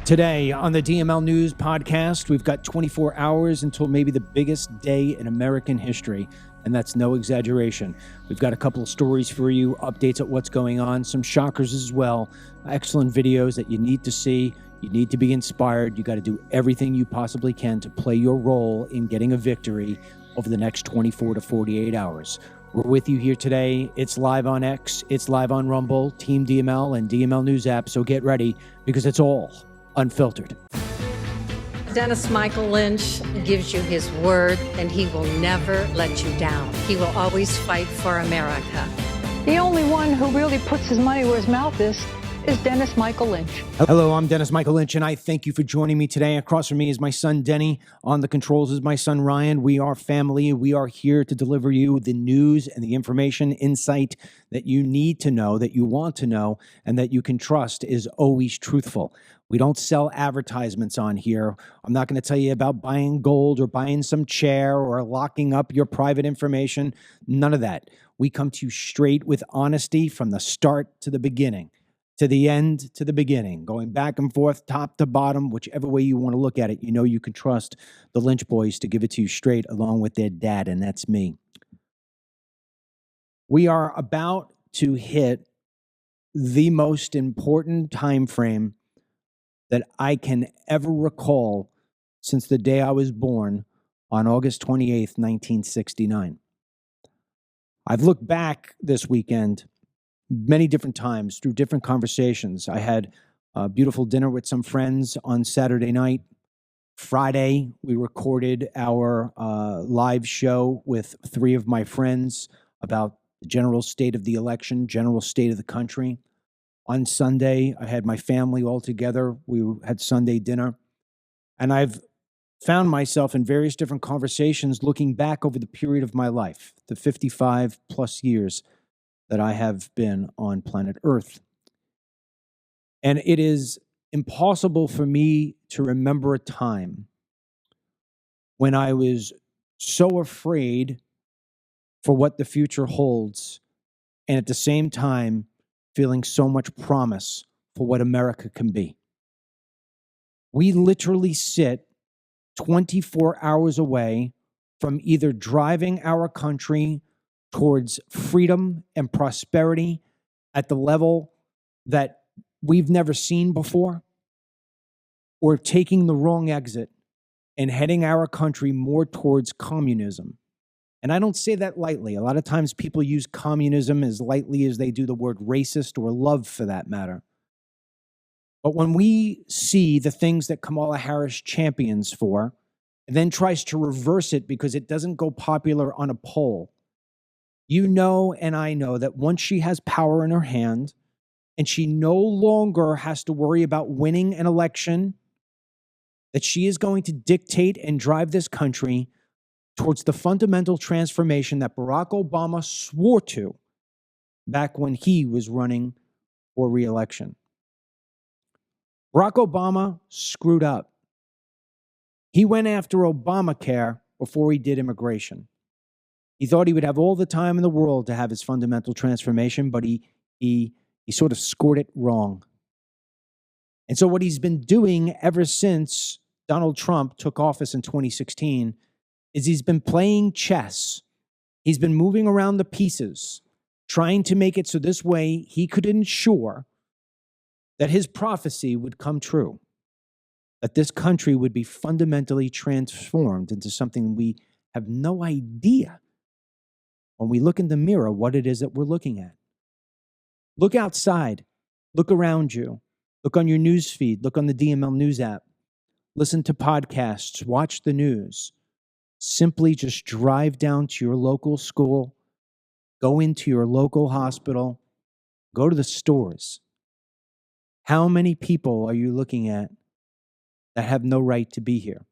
Today on the DML News podcast, we've got 24 hours until maybe the biggest day in American history, and that's no exaggeration. We've got a couple of stories for you, updates at what's going on, some shockers as well, excellent videos that you need to see. You need to be inspired. You got to do everything you possibly can to play your role in getting a victory over the next 24 to 48 hours. We're with you here today. It's live on X, it's live on Rumble, Team DML, and DML News app, so get ready because it's all unfiltered. Dennis Michael Lynch gives you his word, and he will never let you down. He will always fight for America. The only one who really puts his money where his mouth is Dennis Michael Lynch. Hello, I'm Dennis Michael Lynch, and I thank you for joining me today. Across from me is my son, Denny. On the controls is my son, Ryan. We are family. We are here to deliver you the news and the information, insight that you need to know, that you want to know, and that you can trust is always truthful. We don't sell advertisements on here. I'm not going to tell you about buying gold or buying some chair or locking up your private information. None of that. We come to you straight with honesty from the start to the beginning, to the end to the beginning, going back and forth, top to bottom, whichever way you want to look at it. You know you can trust the Lynch boys to give it to you straight along with their dad, and that's me. We are about to hit the most important time frame that I can ever recall since the day I was born on August 28th, 1969. I've looked back this weekend many different times through different conversations. I had a beautiful dinner with some friends on Saturday night. Friday, we recorded our live show with three of my friends about the general state of the election, general state of the country. On Sunday, I had my family all together. We had Sunday dinner. And I've found myself in various different conversations looking back over the period of my life, the 55 plus years that I have been on planet Earth. And it is impossible for me to remember a time when I was so afraid for what the future holds, and at the same time, feeling so much promise for what America can be. We literally sit 24 hours away from either driving our country towards freedom and prosperity at the level that we've never seen before, or taking the wrong exit and heading our country more towards communism. And I don't say that lightly. A lot of times people use communism as lightly as they do the word racist or love for that matter. But when we see the things that Kamala Harris champions for, and then tries to reverse it because it doesn't go popular on a poll, you know and I know that once she has power in her hand and she no longer has to worry about winning an election, that she is going to dictate and drive this country towards the fundamental transformation that Barack Obama swore to back when he was running for re-election. Barack Obama screwed up. He went after Obamacare before he did immigration. He thought he would have all the time in the world to have his fundamental transformation, but he sort of scored it wrong. And so what he's been doing ever since Donald Trump took office in 2016 is he's been playing chess. He's been moving around the pieces, trying to make it so this way he could ensure that his prophecy would come true, that this country would be fundamentally transformed into something we have no idea when we look in the mirror what it is that we're looking at. Look outside, look around you, look on your news feed, look on the DML News app, listen to podcasts, watch the news. Simply just drive down to your local school, go into your local hospital, go to the stores. How many people are you looking at that have no right to be here?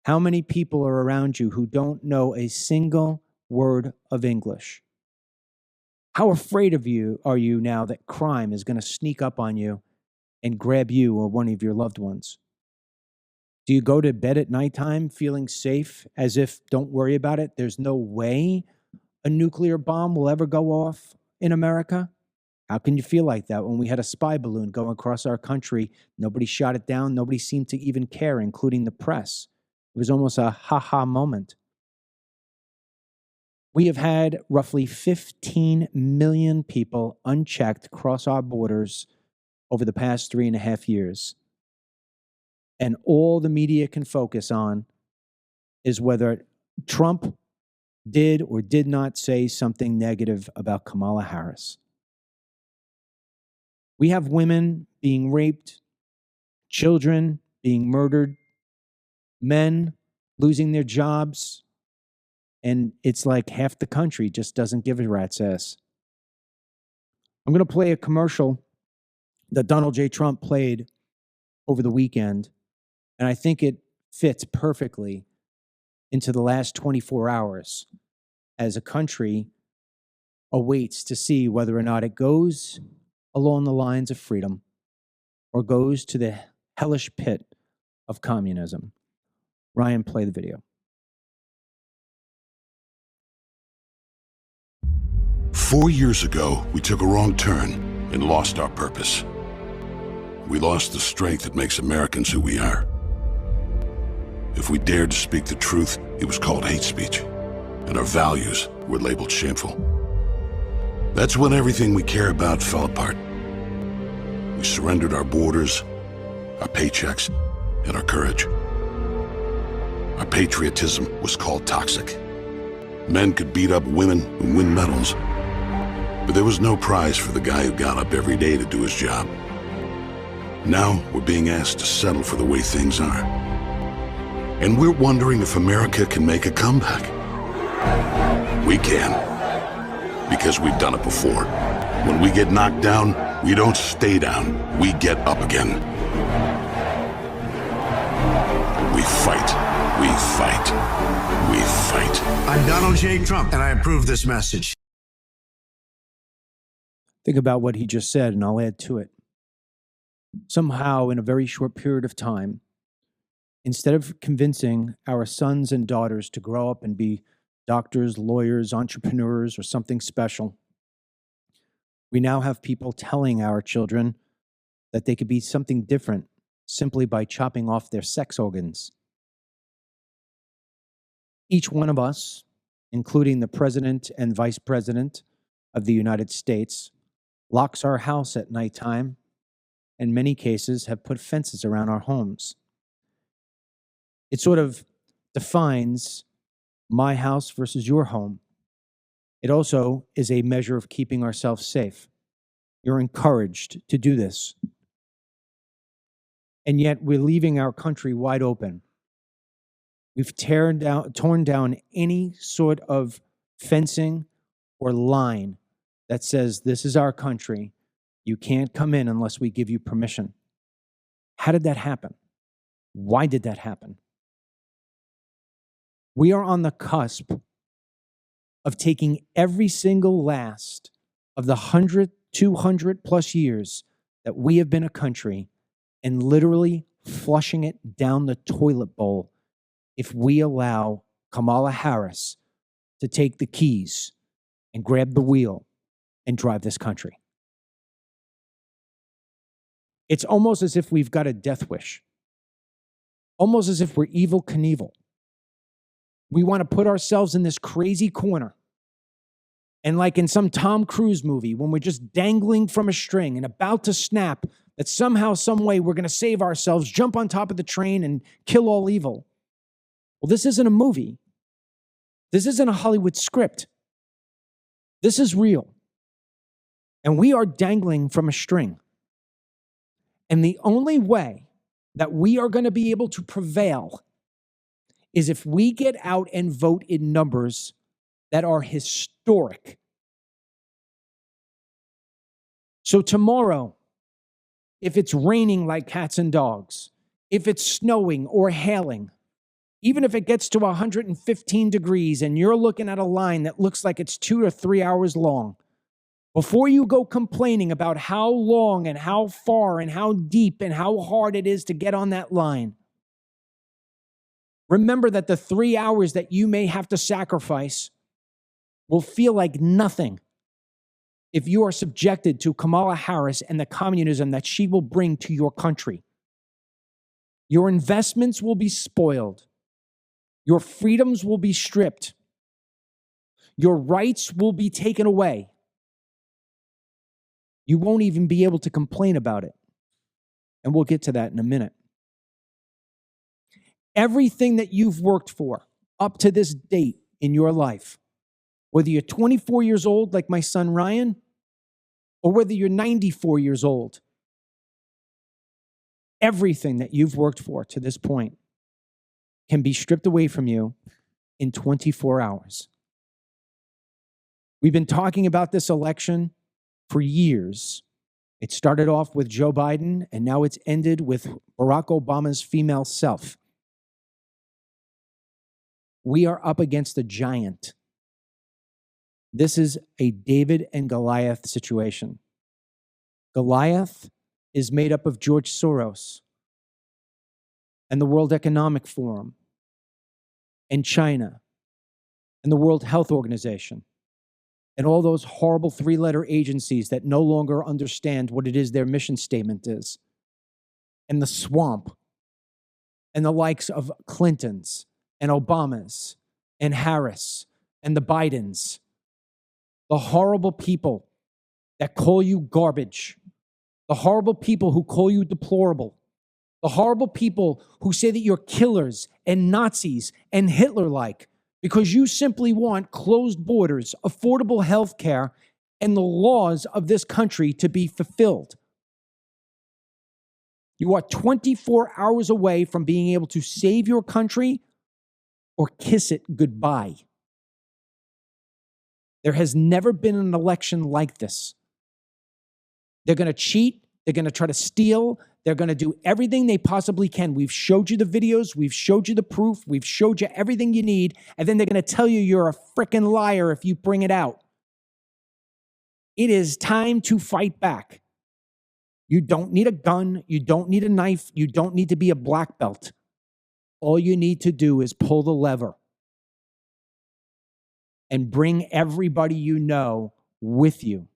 How many people are around you who don't know a single word of English? How afraid of you are you now that crime is going to sneak up on you and grab you or one of your loved ones? Do you go to bed at nighttime feeling safe as if, don't worry about it, there's no way a nuclear bomb will ever go off in America? How can you feel like that when we had a spy balloon going across our country? Nobody shot it down. Nobody seemed to even care, including the press. It was almost a ha-ha moment. We have had roughly 15 million people unchecked cross our borders over the past 3.5 years. And all the media can focus on is whether Trump did or did not say something negative about Kamala Harris. We have women being raped, children being murdered, men losing their jobs, and it's like half the country just doesn't give a rat's ass. I'm going to play a commercial that Donald J. Trump played over the weekend, and I think it fits perfectly into the last 24 hours as a country awaits to see whether or not it goes along the lines of freedom or goes to the hellish pit of communism. Ryan, play the video. 4 years ago, we took a wrong turn and lost our purpose. We lost the strength that makes Americans who we are. If we dared to speak the truth, it was called hate speech, and our values were labeled shameful. That's when everything we care about fell apart. We surrendered our borders, our paychecks, and our courage. Our patriotism was called toxic. Men could beat up women and win medals, but there was no prize for the guy who got up every day to do his job. Now we're being asked to settle for the way things are. And we're wondering if America can make a comeback. We can, because we've done it before. When we get knocked down, we don't stay down, we get up again. We fight, we fight, we fight. I'm Donald J. Trump, and I approve this message. Think about what he just said, and I'll add to it. Somehow, in a very short period of time, instead of convincing our sons and daughters to grow up and be doctors, lawyers, entrepreneurs, or something special, we now have people telling our children that they could be something different simply by chopping off their sex organs. Each one of us, including the President and Vice President of the United States, locks our house at nighttime, and in many cases have put fences around our homes. It sort of defines my house versus your home. It also is a measure of keeping ourselves safe. You're encouraged to do this. And yet we're leaving our country wide open. We've torn down any sort of fencing or line that says this is our country. You can't come in unless we give you permission. How did that happen? Why did that happen? We are on the cusp of taking every single last of the 100, 200 plus years that we have been a country and literally flushing it down the toilet bowl if we allow Kamala Harris to take the keys and grab the wheel and drive this country. It's almost as if we've got a death wish. Almost as if we're Evel Knievel. We want to put ourselves in this crazy corner. And like in some Tom Cruise movie, when we're just dangling from a string and about to snap, that somehow, some way, we're going to save ourselves, jump on top of the train and kill all evil. Well, this isn't a movie. This isn't a Hollywood script. This is real. And we are dangling from a string. And the only way that we are going to be able to prevail is if we get out and vote in numbers that are historic. So tomorrow, if it's raining like cats and dogs, if it's snowing or hailing, even if it gets to 115 degrees and you're looking at a line that looks like it's 2 or 3 hours long, before you go complaining about how long and how far and how deep and how hard it is to get on that line, remember that the 3 hours that you may have to sacrifice will feel like nothing if you are subjected to Kamala Harris and the communism that she will bring to your country. Your investments will be spoiled. Your freedoms will be stripped. Your rights will be taken away. You won't even be able to complain about it. And we'll get to that in a minute. Everything that you've worked for up to this date in your life, whether you're 24 years old like my son Ryan, or whether you're 94 years old, everything that you've worked for to this point can be stripped away from you in 24 hours. We've been talking about this election for years. It started off with Joe Biden, and now it's ended with Barack Obama's female self. We are up against a giant. This is a David and Goliath situation. Goliath is made up of George Soros and the World Economic Forum and China and the World Health Organization and all those horrible three-letter agencies that no longer understand what it is their mission statement is, and the swamp and the likes of Clintons and Obamas and Harris and the Bidens, the horrible people that call you garbage, the horrible people who call you deplorable, the horrible people who say that you're killers and Nazis and Hitler-like because you simply want closed borders, affordable health care, and the laws of this country to be fulfilled. You are 24 hours away from being able to save your country or kiss it goodbye. There has never been an election like this. They're going to cheat. They're going to try to steal. They're going to do everything they possibly can. We've showed you the videos. We've showed you the proof. We've showed you everything you need. And then they're going to tell you you're a freaking liar if you bring it out. It is time to fight back. You don't need a gun. You don't need a knife. You don't need to be a black belt. All you need to do is pull the lever and bring everybody you know with you.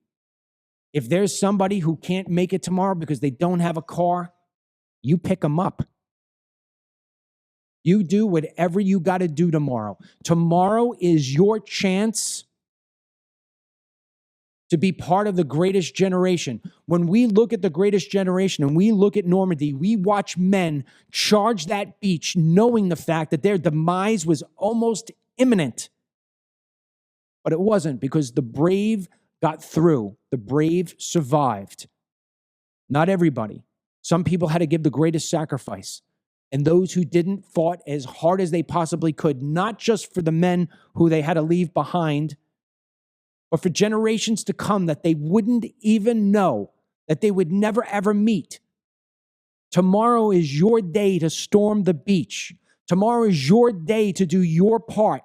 If there's somebody who can't make it tomorrow because they don't have a car, you pick them up. You do whatever you got to do tomorrow. Tomorrow is your chance to be part of the greatest generation. When we look at the greatest generation and we look at Normandy, we watch men charge that beach knowing the fact that their demise was almost imminent. But it wasn't, because the brave got through. The brave survived. Not everybody. Some people had to give the greatest sacrifice. And those who didn't fought as hard as they possibly could, not just for the men who they had to leave behind, but for generations to come that they wouldn't even know, that they would never ever meet. Tomorrow is your day to storm the beach. Tomorrow is your day to do your part.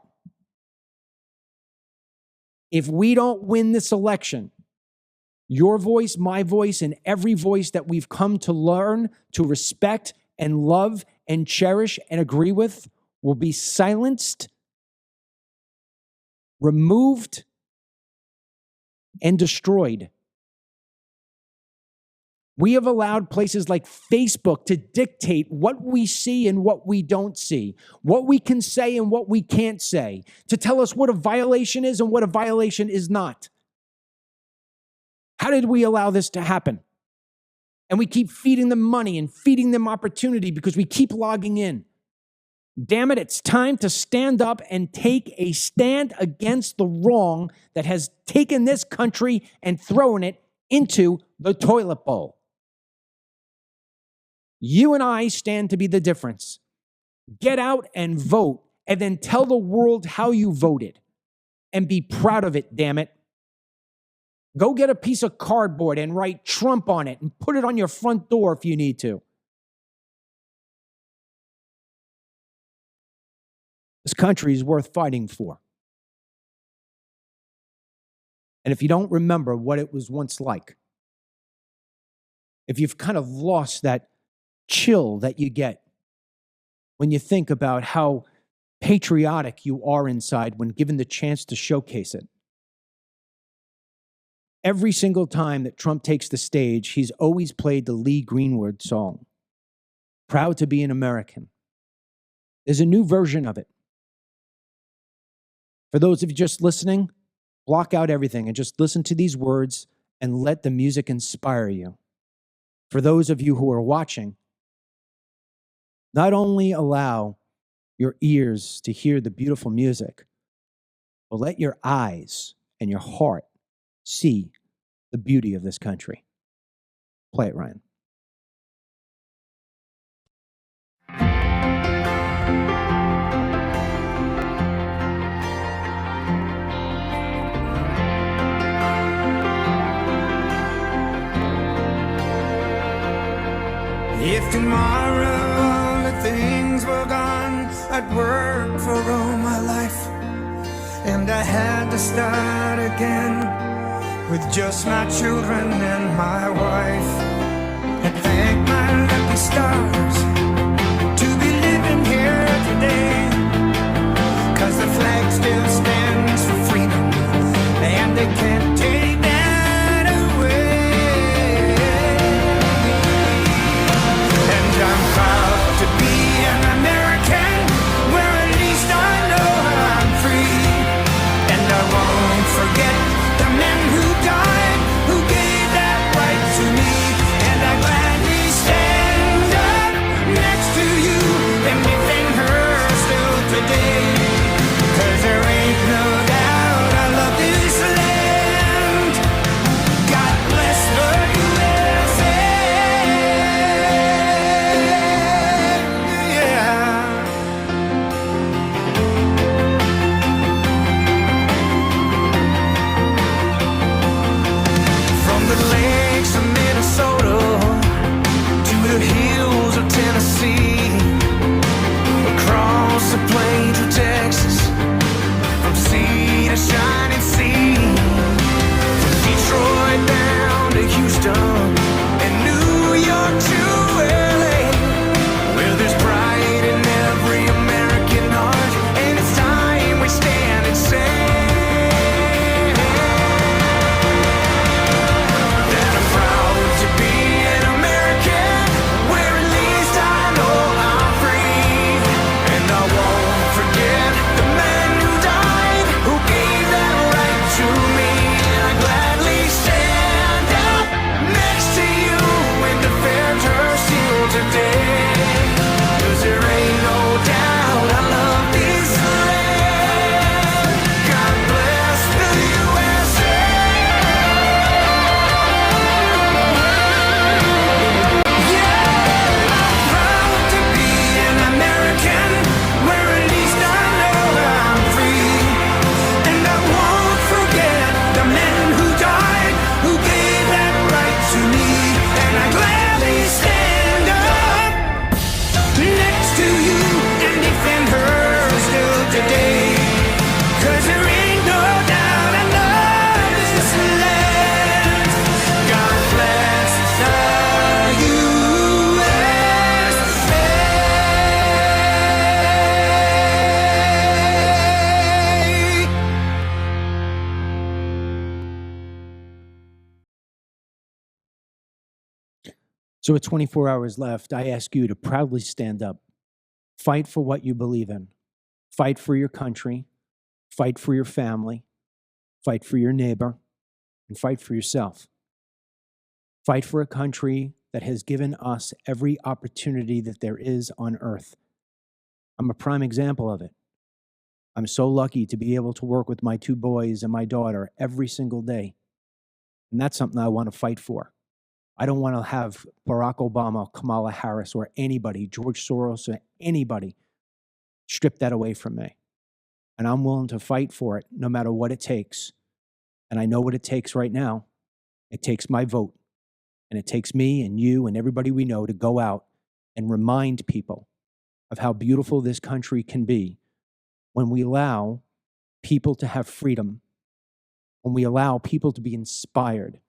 If we don't win this election, your voice, my voice, and every voice that we've come to learn, to respect and love and cherish and agree with will be silenced, removed, and destroyed. We have allowed places like Facebook to dictate what we see and what we don't see, what we can say and what we can't say, to tell us what a violation is and what a violation is not. How did we allow this to happen? And we keep feeding them money and feeding them opportunity because we keep logging in. Damn it, it's time to stand up and take a stand against the wrong that has taken this country and thrown it into the toilet bowl. You and I stand to be the difference. Get out and vote, and then tell the world how you voted. And be proud of it, damn it. Go get a piece of cardboard and write Trump on it and put it on your front door if you need to. This country is worth fighting for. And if you don't remember what it was once like, if you've kind of lost that chill that you get when you think about how patriotic you are inside when given the chance to showcase it, Every single time that Trump takes the stage, he's always played the Lee Greenwood song, Proud to be an American. There's a new version of it. For those of you just listening, block out everything and just listen to these words and let the music inspire you. For those of you who are watching, not only allow your ears to hear the beautiful music, but let your eyes and your heart see the beauty of this country. Play it, Ryan. If tomorrow all the things were gone, I'd work for all my life, and I had to start again with just my children and my wife. And thank my lucky stars to be living here today, 'cause the flag still stands for freedom, and they can't take that away. And I'm proud to be an American, where at least I know I'm free. And I won't forget the men who died, who gave that right to me. And I gladly stand up next to you and defend her still today. 'Cause there ain't no doubt I love this land. God bless the USA. Yeah. From the lakes of Minnesota to the hills of Tennessee, across the plains of Texas, from sea to shining sea, from Detroit down to Houston and New York to LA, where there's pride in every American heart, and it's time we stand and say that I'm proud to be an American, where at least I know I'm free. And I won't forget the man who died, who gave that right to me. And I gladly stand up next to you and defend her still today. 'Cause there ain't no doubt I love this land. God bless the USA. Yeah, I'm proud to be an American, where at least I know I'm free. And I won't forget the men who died, who gave that right to me. And I gladly stand up next to you and defend her still today. 'Cause there ain't no doubt I love this land. God bless the USA. So with 24 hours left, I ask you to proudly stand up. Fight for what you believe in. Fight for your country. Fight for your family. Fight for your neighbor. And fight for yourself. Fight for a country that has given us every opportunity that there is on earth. I'm a prime example of it. I'm so lucky to be able to work with my 2 boys and my daughter every single day. And that's something I want to fight for. I don't want to have Barack Obama, Kamala Harris, or anybody, George Soros, or anybody strip that away from me. And I'm willing to fight for it no matter what it takes. And I know what it takes right now. It takes my vote. And it takes me and you and everybody we know to go out and remind people of how beautiful this country can be when we allow people to have freedom, when we allow people to be inspired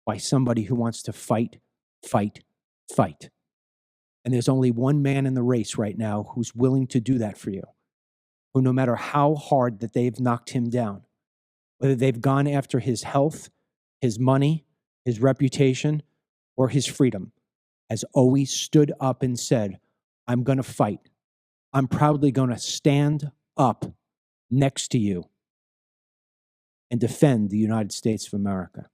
by somebody who wants to fight, fight, fight. And there's only one man in the race right now who's willing to do that for you, who no matter how hard that they've knocked him down, whether they've gone after his health, his money, his reputation, or his freedom, has always stood up and said, I'm going to fight. I'm proudly going to stand up next to you and defend the United States of America.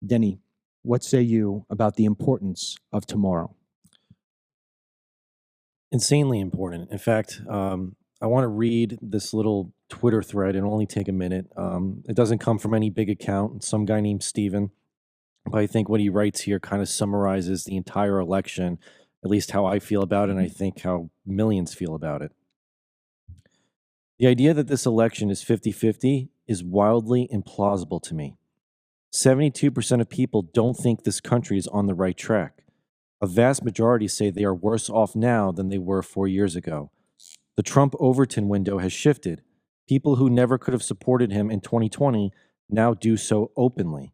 Denny, what say you about the importance of tomorrow? Insanely important. In fact, I want to read this little Twitter thread. It'll only take a minute. It doesn't come from any big account. It's some guy named Steven. But I think what he writes here kind of summarizes the entire election, at least how I feel about it, and I think how millions feel about it. The idea that this election is 50-50 is wildly implausible to me. 72% of people don't think this country is on the right track. A vast majority say they are worse off now than they were 4 years ago. The Trump-Overton window has shifted. People who never could have supported him in 2020 now do so openly.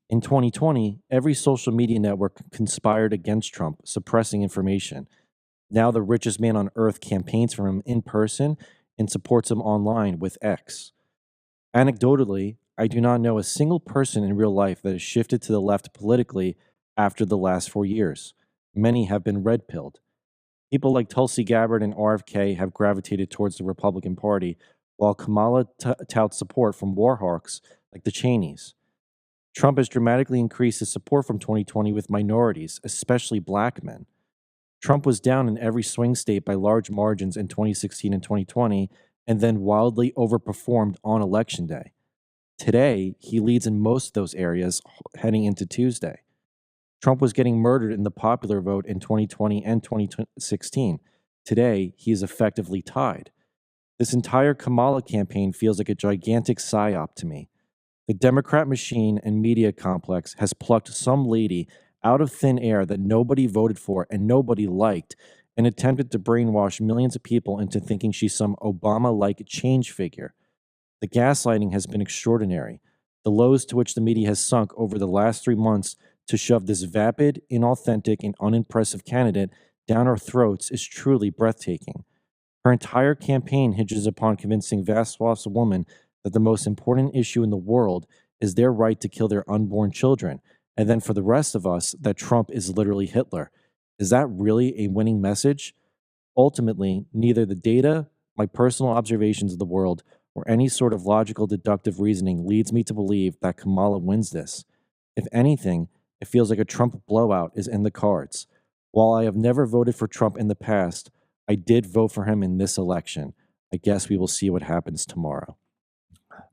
In 2020, every social media network conspired against Trump, suppressing information. Now the richest man on earth campaigns for him in person and supports him online with X. Anecdotally, I do not know a single person in real life that has shifted to the left politically after the last 4 years. Many have been red-pilled. People like Tulsi Gabbard and RFK have gravitated towards the Republican Party, while Kamala touts support from war hawks like the Cheneys. Trump has dramatically increased his support from 2020 with minorities, especially black men. Trump was down in every swing state by large margins in 2016 and 2020, and then wildly overperformed on Election Day. Today, he leads in most of those areas heading into Tuesday. Trump was getting murdered in the popular vote in 2020 and 2016. Today, he is effectively tied. This entire Kamala campaign feels like a gigantic psyop to me. The Democrat machine and media complex has plucked some lady out of thin air that nobody voted for and nobody liked and attempted to brainwash millions of people into thinking she's some Obama-like change figure. The gaslighting has been extraordinary. The lows to which the media has sunk over the last 3 months to shove this vapid, inauthentic, and unimpressive candidate down our throats is truly breathtaking. Her entire campaign hinges upon convincing vast swaths of women that the most important issue in the world is their right to kill their unborn children, and then for the rest of us, that Trump is literally Hitler. Is that really a winning message? Ultimately, neither the data, my personal observations of the world, or any sort of logical deductive reasoning leads me to believe that Kamala wins this. If anything, it feels like a Trump blowout is in the cards. While I have never voted for Trump in the past, I did vote for him in this election. I guess we will see what happens tomorrow.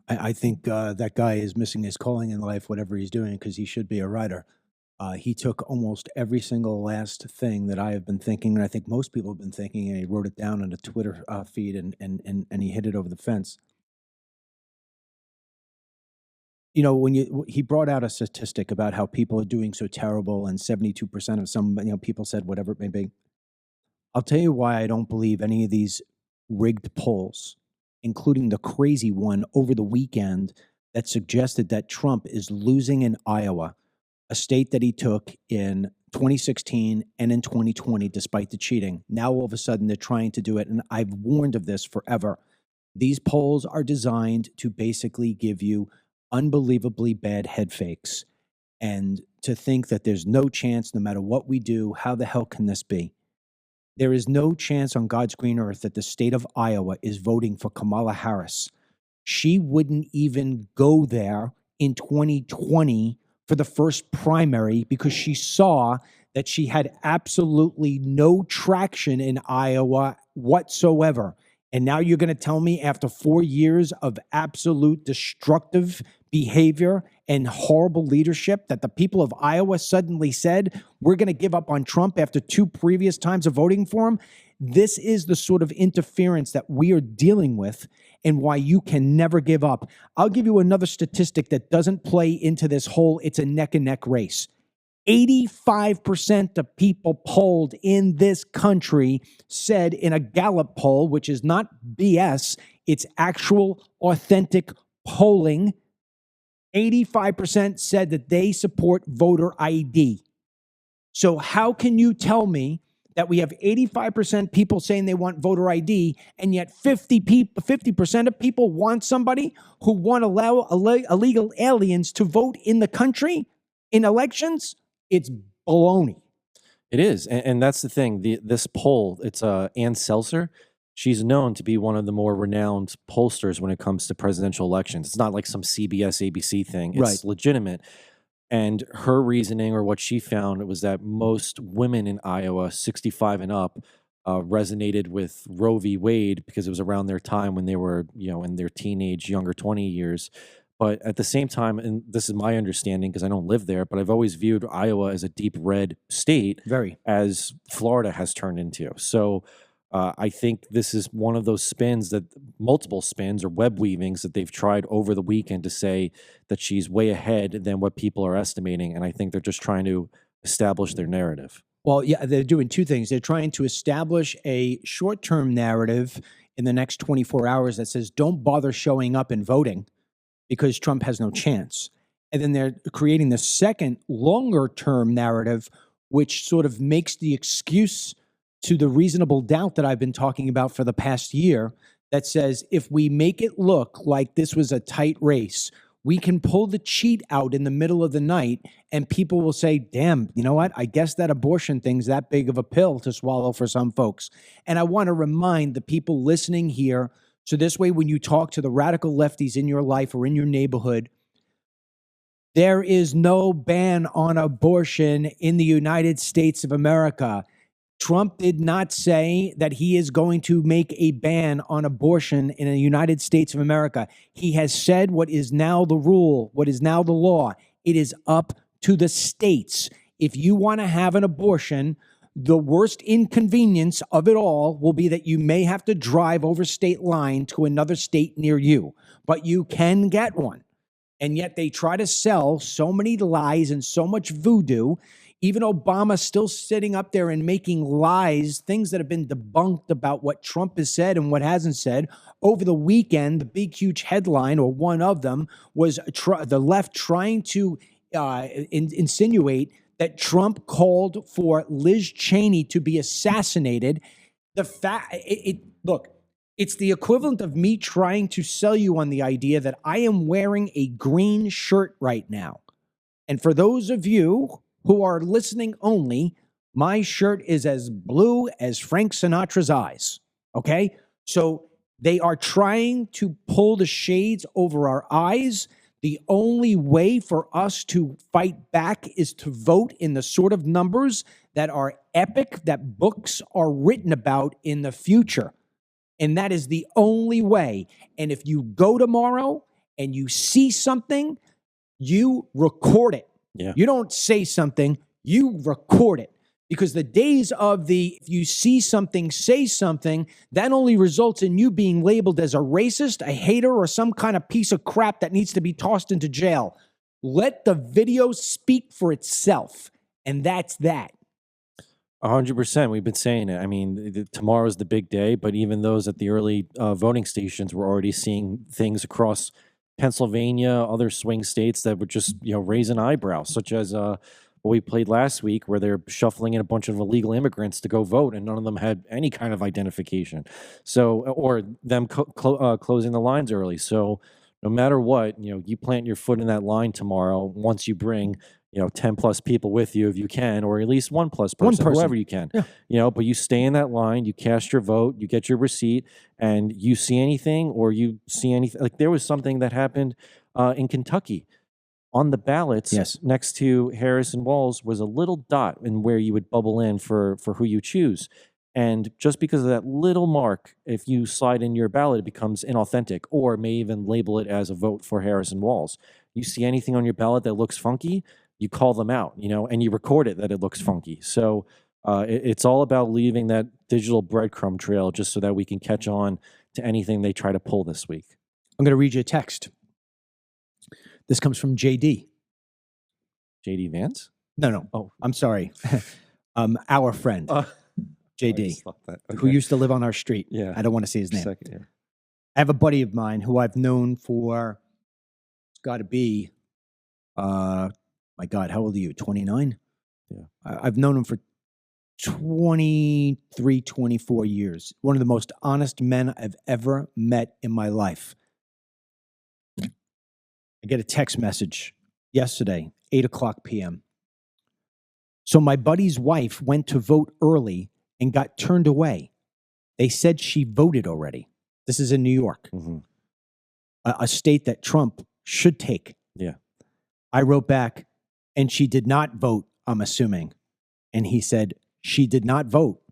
I think that guy is missing his calling in life, whatever he's doing, because he should be a writer. He took almost every single last thing that I have been thinking, and I think most people have been thinking, and he wrote it down on a Twitter feed, and he hit it over the fence. You know, he brought out a statistic about how people are doing so terrible, and 72% of some people said whatever it may be. I'll tell you why I don't believe any of these rigged polls, including the crazy one over the weekend that suggested that Trump is losing in Iowa, a state that he took in 2016 and in 2020, despite the cheating. Now, all of a sudden, they're trying to do it, and I've warned of this forever. These polls are designed to basically give you unbelievably bad head fakes, and to think that there's no chance, no matter what we do, how the hell can this be? There is no chance on God's green earth that the state of Iowa is voting for Kamala Harris. She wouldn't even go there in 2020 for the first primary because she saw that she had absolutely no traction in Iowa whatsoever. And now you're going to tell me after 4 years of absolute destructive behavior and horrible leadership that the people of Iowa suddenly said, we're going to give up on Trump after 2 previous times of voting for him? This is the sort of interference that we are dealing with and why you can never give up. I'll give you another statistic that doesn't play into this whole it's a neck and neck race. 85% of people polled in this country said in a Gallup poll, which is not BS, it's actual authentic polling, 85% said that they support voter ID. So how can you tell me that we have 85% people saying they want voter ID, and yet 50% of people want somebody who want to allow illegal aliens to vote in the country in elections? It's baloney. It is, and that's the thing. This poll, it's Ann Seltzer. She's known to be one of the more renowned pollsters when it comes to presidential elections. It's not like some CBS, ABC thing. It's Right. legitimate. And her reasoning, or what she found, was that most women in Iowa, 65 and up, resonated with Roe v. Wade because it was around their time when they were, in their teenage, younger 20 years. But at the same time, and this is my understanding because I don't live there, but I've always viewed Iowa as a deep red state, Very. as Florida has turned into. So I think this is one of those spins, that multiple spins or web weavings that they've tried over the weekend to say that she's way ahead than what people are estimating. And I think they're just trying to establish their narrative. Well, yeah, they're doing two things. They're trying to establish a short-term narrative in the next 24 hours that says, don't bother showing up and voting because Trump has no chance. And then they're creating the second, longer-term narrative, which sort of makes the excuse to the reasonable doubt that I've been talking about for the past year, that says, if we make it look like this was a tight race, we can pull the cheat out in the middle of the night and people will say, damn, you know what? I guess that abortion thing's that big of a pill to swallow for some folks. And I want to remind the people listening here, so this way when you talk to the radical lefties in your life or in your neighborhood, there is no ban on abortion in the United States of America. Trump did not say that he is going to make a ban on abortion in the United States of America. He has said what is now the rule, what is now the law. It is up to the states. If you want to have an abortion, the worst inconvenience of it all will be that you may have to drive over state line to another state near you, but you can get one. And yet they try to sell so many lies and so much voodoo. Even Obama's still sitting up there and making lies, things that have been debunked about what Trump has said and what hasn't said. Over the weekend, the big, huge headline, or one of them, was the left trying to insinuate that Trump called for Liz Cheney to be assassinated. Look, it's the equivalent of me trying to sell you on the idea that I am wearing a green shirt right now. And for those of you who are listening only, my shirt is as blue as Frank Sinatra's eyes, okay? So they are trying to pull the shades over our eyes. The only way for us to fight back is to vote in the sort of numbers that are epic, that books are written about in the future. And that is the only way. And if you go tomorrow and you see something, you record it. Yeah. You don't say something, you record it. Because the days of if you see something, say something, that only results in you being labeled as a racist, a hater, or some kind of piece of crap that needs to be tossed into jail. Let the video speak for itself. And that's that. 100%. We've been saying it. I mean, tomorrow's the big day, but even those at the early voting stations were already seeing things across Pennsylvania, other swing states that would just, raise an eyebrow, such as what we played last week, where they're shuffling in a bunch of illegal immigrants to go vote, and none of them had any kind of identification. So, or them closing the lines early. So, no matter what, you plant your foot in that line tomorrow. Once you bring 10 plus people with you if you can, or at least one plus person, whoever you can, but you stay in that line, you cast your vote, you get your receipt, and you see anything, like there was something that happened in Kentucky on the ballots. Yes. Next to Harris and Walz was a little dot in where you would bubble in for who you choose. And just because of that little mark, if you slide in your ballot, it becomes inauthentic, or may even label it as a vote for Harris and Walz. You see anything on your ballot that looks funky, you call them out, and you record it that it looks funky. So it's all about leaving that digital breadcrumb trail just so that we can catch on to anything they try to pull this week. I'm going to read you a text. This comes from JD. JD Vance? No. Oh, I'm sorry. Our friend, JD, who used to live on our street. Yeah. I don't want to say his name. Second, yeah. I have a buddy of mine who I've known for, it's got to be, my God, how old are you? 29? Yeah. I've known him for 23, 24 years. One of the most honest men I've ever met in my life. I get a text message yesterday, 8:00 p.m. So my buddy's wife went to vote early and got turned away. They said she voted already. This is in New York, a state that Trump should take. Yeah. I wrote back, and she did not vote, I'm assuming. And he said, she did not vote.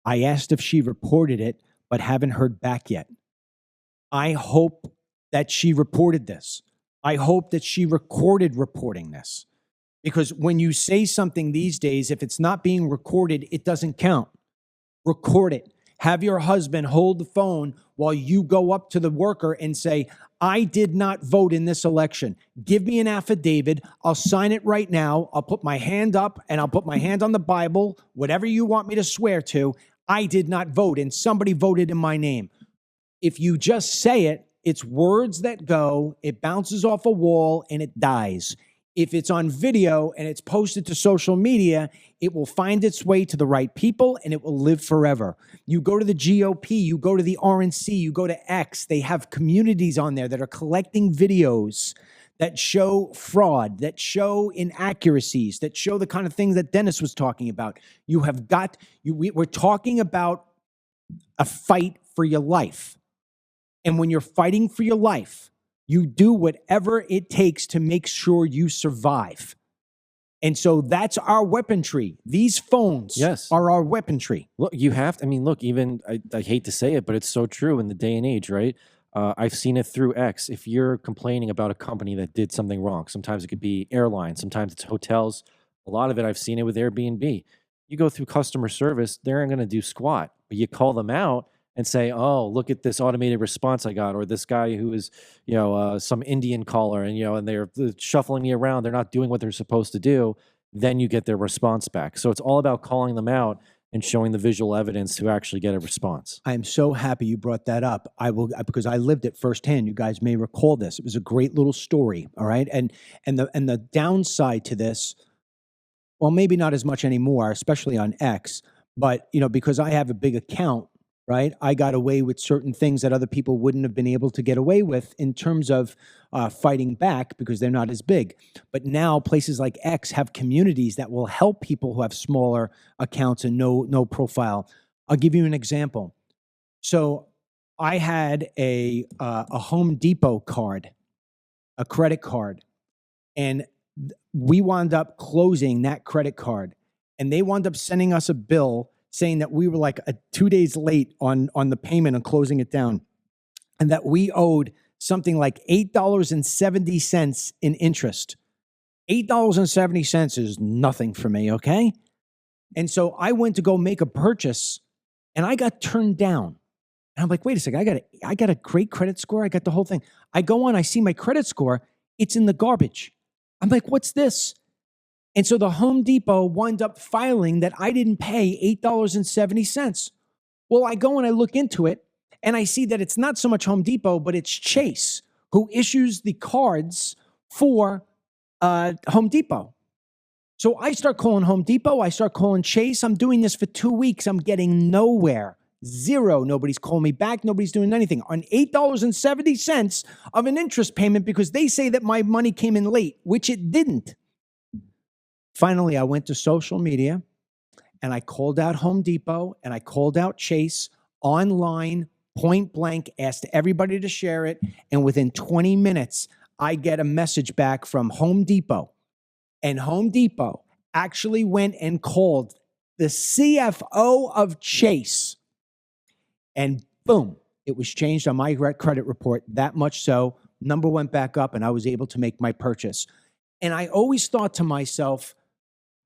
I asked if she reported it, but haven't heard back yet. I hope that she reported this. I hope that she recorded reporting this. Because when you say something these days, if it's not being recorded, it doesn't count. Record it. Have your husband hold the phone while you go up to the worker and say, I did not vote in this election. Give me an affidavit. I'll sign it right now. I'll put my hand up and I'll put my hand on the Bible, whatever you want me to swear to. I did not vote and somebody voted in my name. If you just say it, it's words that go, it bounces off a wall and it dies. If it's on video and it's posted to social media, it will find its way to the right people and it will live forever. You go to the GOP, you go to the RNC, you go to X, they have communities on there that are collecting videos that show fraud, that show inaccuracies, that show the kind of things that Dennis was talking about. We're talking about a fight for your life. And when you're fighting for your life, you do whatever it takes to make sure you survive. And so that's our weaponry. These phones are our weaponry. Look, you have to, even, I hate to say it, but it's so true in the day and age, right? I've seen it through X. If you're complaining about a company that did something wrong, sometimes it could be airlines, sometimes it's hotels. A lot of it, I've seen it with Airbnb. You go through customer service, they're not going to do squat. But you call them out and say, oh, look at this automated response I got, or this guy who is, some Indian caller, and they're shuffling me around. They're not doing what they're supposed to do. Then you get their response back. So it's all about calling them out and showing the visual evidence to actually get a response. I am so happy you brought that up. Because I lived it firsthand. You guys may recall this. It was a great little story. All right. And the downside to this, well, maybe not as much anymore, especially on X, but because I have a big account, right? I got away with certain things that other people wouldn't have been able to get away with in terms of fighting back because they're not as big. But now places like X have communities that will help people who have smaller accounts and no profile. I'll give you an example. So I had a Home Depot card, a credit card, and we wound up closing that credit card. And they wound up sending us a bill saying that we were like 2 days late on the payment and closing it down, and that we owed something like $8.70 in interest. $8.70 is nothing for me, okay? And so I went to go make a purchase, and I got turned down. And I'm like, wait a second, I got a great credit score. I got the whole thing. I go on, I see my credit score. It's in the garbage. I'm like, what's this? And so the Home Depot wound up filing that I didn't pay $8.70. Well, I go and I look into it, and I see that it's not so much Home Depot, but it's Chase who issues the cards for Home Depot. So I start calling Home Depot. I start calling Chase. I'm doing this for 2 weeks. I'm getting nowhere. Zero. Nobody's calling me back. Nobody's doing anything. On $8.70 of an interest payment because they say that my money came in late, which it didn't. Finally, I went to social media and I called out Home Depot and I called out Chase online, point blank, asked everybody to share it. And within 20 minutes, I get a message back from Home Depot. And Home Depot actually went and called the CFO of Chase. And boom, it was changed on my credit report, that much so. Number went back up and I was able to make my purchase. And I always thought to myself,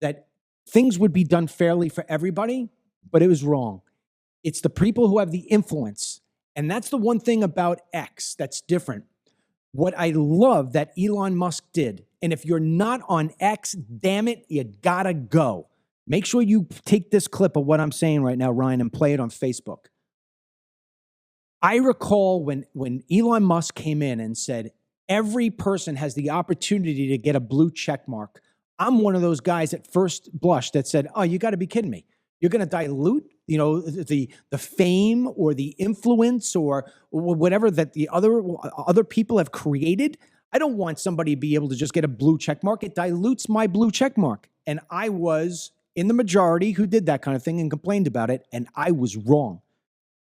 that things would be done fairly for everybody, but it was wrong. It's the people who have the influence. And that's the one thing about X that's different. What I love that Elon Musk did, and if you're not on X, damn it, you gotta go. Make sure you take this clip of what I'm saying right now, Ryan, and play it on Facebook. I recall when Elon Musk came in and said, every person has the opportunity to get a blue check mark. I'm one of those guys at first blush that said, oh, you got to be kidding me. You're going to dilute, the fame or the influence or whatever that the other people have created. I don't want somebody to be able to just get a blue check mark. It dilutes my blue check mark. And I was in the majority who did that kind of thing and complained about it. And I was wrong,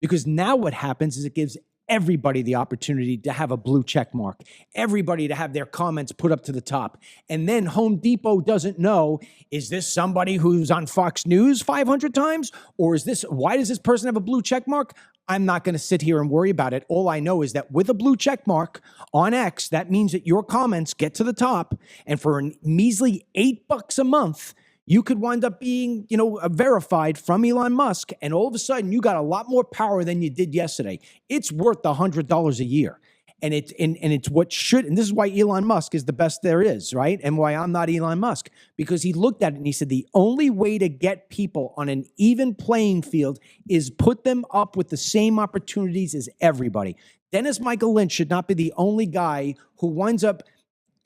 because now what happens is it gives everybody the opportunity to have a blue check mark, everybody to have their comments put up to the top. And then Home Depot doesn't know, is this somebody who's on Fox News 500 times? Or why does this person have a blue check mark? I'm not going to sit here and worry about it. All I know is that with a blue check mark on X, that means that your comments get to the top. And for a measly $8 a month, you could wind up being, verified from Elon Musk. And all of a sudden, you got a lot more power than you did yesterday. It's worth $100 a year. And it's what should, and this is why Elon Musk is the best there is, right? And why I'm not Elon Musk, because he looked at it and he said, the only way to get people on an even playing field is put them up with the same opportunities as everybody. Dennis Michael Lynch should not be the only guy who winds up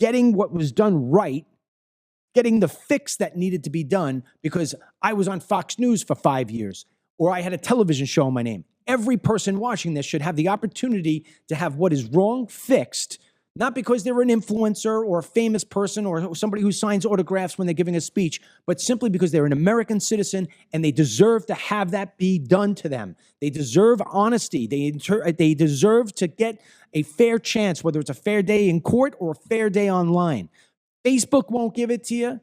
getting what was done right, getting the fix that needed to be done because I was on Fox News for 5 years, or I had a television show in my name. Every person watching this should have the opportunity to have what is wrong fixed, not because they're an influencer or a famous person or somebody who signs autographs when they're giving a speech, but simply because they're an American citizen and they deserve to have that be done to them. They deserve honesty. They deserve to get a fair chance, whether it's a fair day in court or a fair day online. Facebook won't give it to you.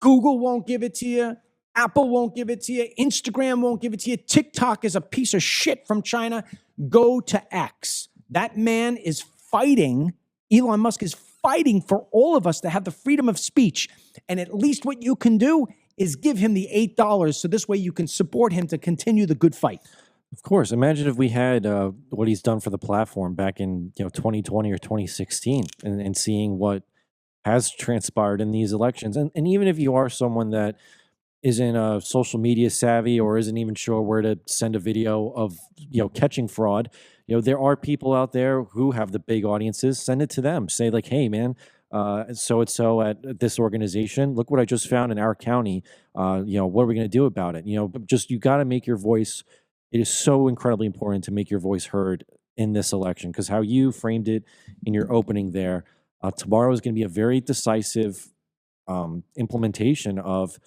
Google won't give it to you. Apple won't give it to you. Instagram won't give it to you. TikTok is a piece of shit from China. Go to X. That man is fighting. Elon Musk is fighting for all of us to have the freedom of speech. And at least what you can do is give him the $8 so this way you can support him to continue the good fight. Of course. Imagine if we had what he's done for the platform back in 2020 or 2016 and seeing what has transpired in these elections. And even if you are someone that isn't social media savvy or isn't even sure where to send a video of catching fraud, there are people out there who have the big audiences. Send it to them. Say like, hey man, so and so at this organization, look what I just found in our county. What are we going to do about it? You got to make your voice. It is so incredibly important to make your voice heard in this election, because how you framed it in your opening there, tomorrow is going to be a very decisive implementation of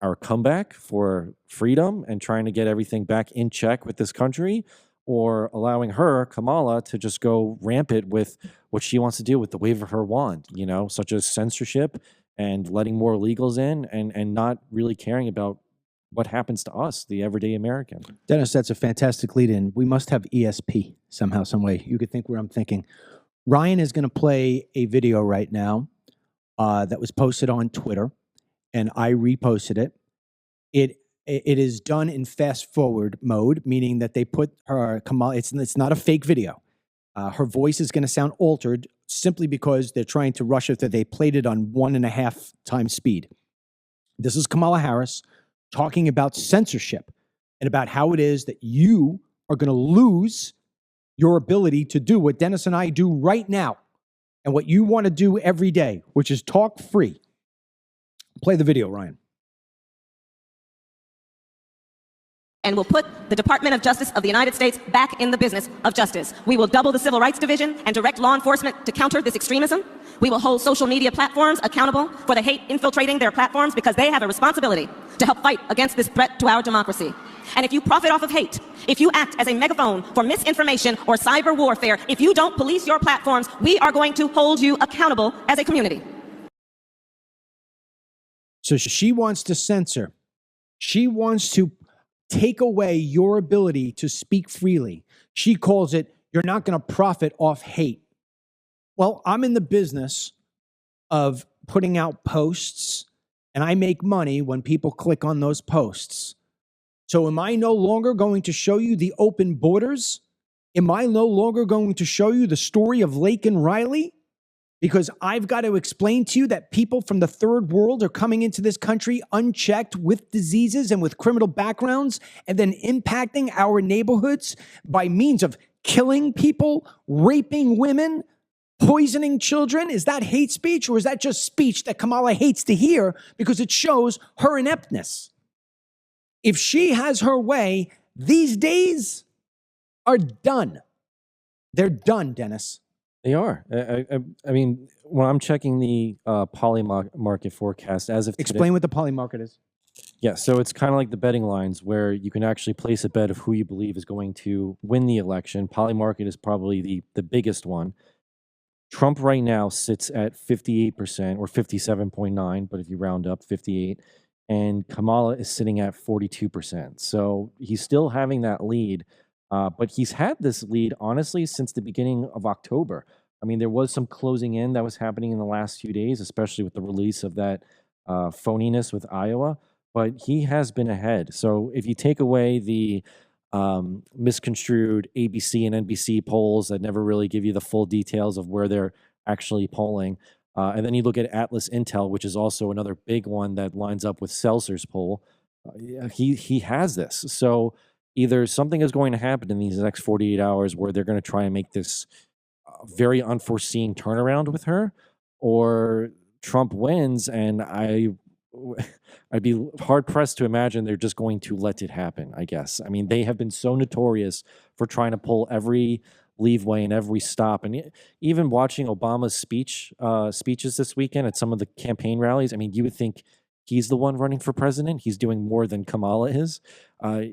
our comeback for freedom and trying to get everything back in check with this country, or allowing her, Kamala, to just go rampant with what she wants to do with the wave of her wand, such as censorship and letting more illegals in and not really caring about what happens to us, the everyday American. Dennis, that's a fantastic lead in. We must have ESP somehow, some way. You could think where I'm thinking. Ryan is going to play a video right now that was posted on Twitter, and I reposted it. It is done in fast forward mode, meaning that they put her Kamala. It's not a fake video. Her voice is going to sound altered simply because they're trying to rush it. That they played it on 1.5 times speed. This is Kamala Harris talking about censorship and about how it is that you are going to lose your ability to do what Dennis and I do right now, and what you want to do every day, which is talk free. Play the video, Ryan. And will put the Department of Justice of the United States back in the business of justice. We will double the Civil Rights Division and direct law enforcement to counter this extremism. We will hold social media platforms accountable for the hate infiltrating their platforms, because they have a responsibility to help fight against this threat to our democracy. And if you profit off of hate, if you act as a megaphone for misinformation or cyber warfare, if you don't police your platforms, we are going to hold you accountable as a community. So she wants to censor. She wants to take away your ability to speak freely. She calls it, you're not going to profit off hate. Well, I'm in the business of putting out posts, and I make money when people click on those posts. So am I no longer going to show you the open borders? Am I no longer going to show you the story of Lake and Riley? Because I've got to explain to you that people from the third world are coming into this country unchecked with diseases and with criminal backgrounds, and then impacting our neighborhoods by means of killing people, raping women, poisoning children. Is that hate speech, or is that just speech that Kamala hates to hear because it shows her ineptness? If she has her way, these days are done. They're done, Dennis. They are. I mean, when I'm checking the poly market forecast as of today, Explain what the poly market is. yeah, so it's kind of like the betting lines where you can actually place a bet of who you believe is going to win the election. Poly market is probably the biggest one. Trump right now sits at 58% or 57.9, but if you round up, 58. And Kamala is sitting at 42%. So he's still having that lead, but he's had this lead, honestly, since the beginning of October. I mean, there was some closing in that was happening in the last few days, especially with the release of that phoniness with Iowa, but he has been ahead. So if you take away the misconstrued ABC and NBC polls that never really give you the full details of where they're actually polling, and then you look at Atlas Intel, which is also another big one that lines up with Seltzer's poll. He has this. So either something is going to happen in these next 48 hours where they're going to try and make this very unforeseen turnaround with her, or Trump wins, and I'd be hard pressed to imagine they're just going to let it happen, I guess. I mean, they have been so notorious for trying to pull every leeway and every stop. And even watching Obama's speeches this weekend at some of the campaign rallies, I mean, you would think he's the one running for president. He's doing more than Kamala is.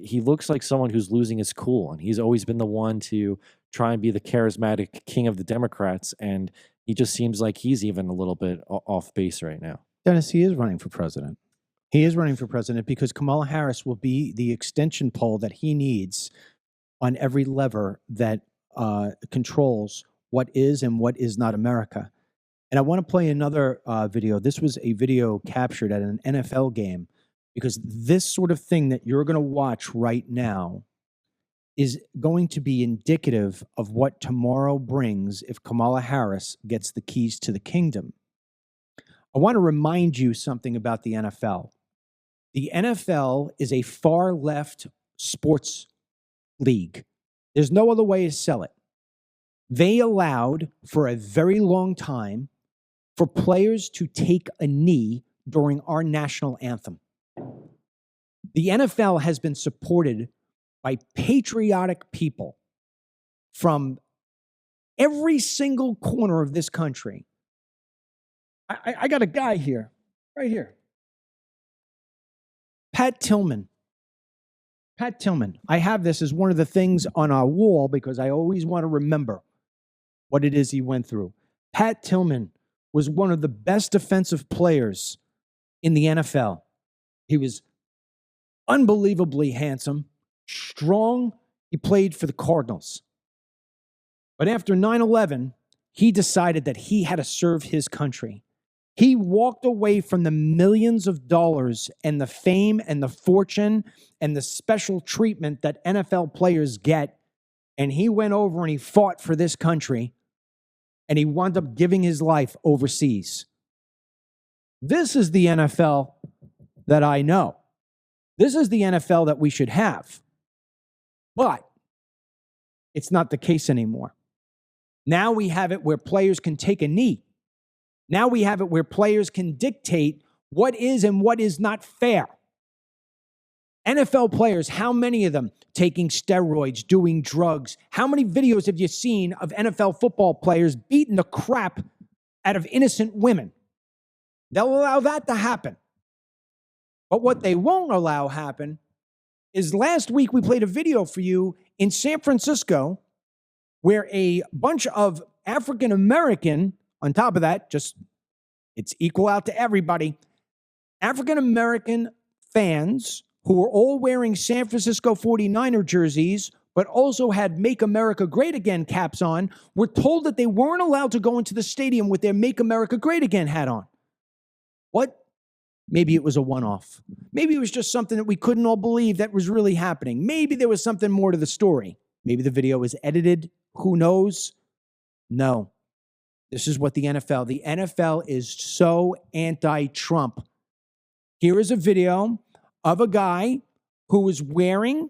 He looks like someone who's losing his cool, and he's always been the one to try and be the charismatic king of the Democrats. And he just seems like he's even a little bit off base right now. Dennis, he is running for president. He is running for president because Kamala Harris will be the extension pole that he needs on every lever that controls what is and what is not America. And I want to play another video. This was a video captured at an NFL game, because this sort of thing that you're going to watch right now is going to be indicative of what tomorrow brings if Kamala Harris gets the keys to the kingdom. I want to remind you something about the NFL. The NFL is a far left sports league. There's no other way to sell it. They allowed for a very long time for players to take a knee during our national anthem. The NFL has been supported by patriotic people from every single corner of this country. I got a guy here, right here. Pat Tillman. Pat Tillman. I have this as one of the things on our wall because I always want to remember what it is he went through. Pat Tillman was one of the best defensive players in the NFL. He was unbelievably handsome, strong. He played for the Cardinals. But after 9/11, he decided that he had to serve his country. He walked away from the millions of dollars and the fame and the fortune and the special treatment that NFL players get, and he went over and he fought for this country, and he wound up giving his life overseas. This is the NFL that I know. This is the NFL that we should have. But it's not the case anymore. Now we have it where players can take a knee. Now we have it where players can dictate what is and what is not fair. NFL players, how many of them taking steroids, doing drugs? How many videos have you seen of NFL football players beating the crap out of innocent women? They'll allow that to happen. But what they won't allow happen is last week we played a video for you in San Francisco where a bunch of African American, on top of that, just it's equal out to everybody, African American fans who were all wearing San Francisco 49er jerseys, but also had Make America Great Again caps on, were told that they weren't allowed to go into the stadium with their Make America Great Again hat on. What? Maybe it was a one-off. Maybe it was just something that we couldn't all believe that was really happening. Maybe there was something more to the story. Maybe the video was edited. Who knows? No. This is what the NFL is so anti-Trump. Here is a video of a guy who was wearing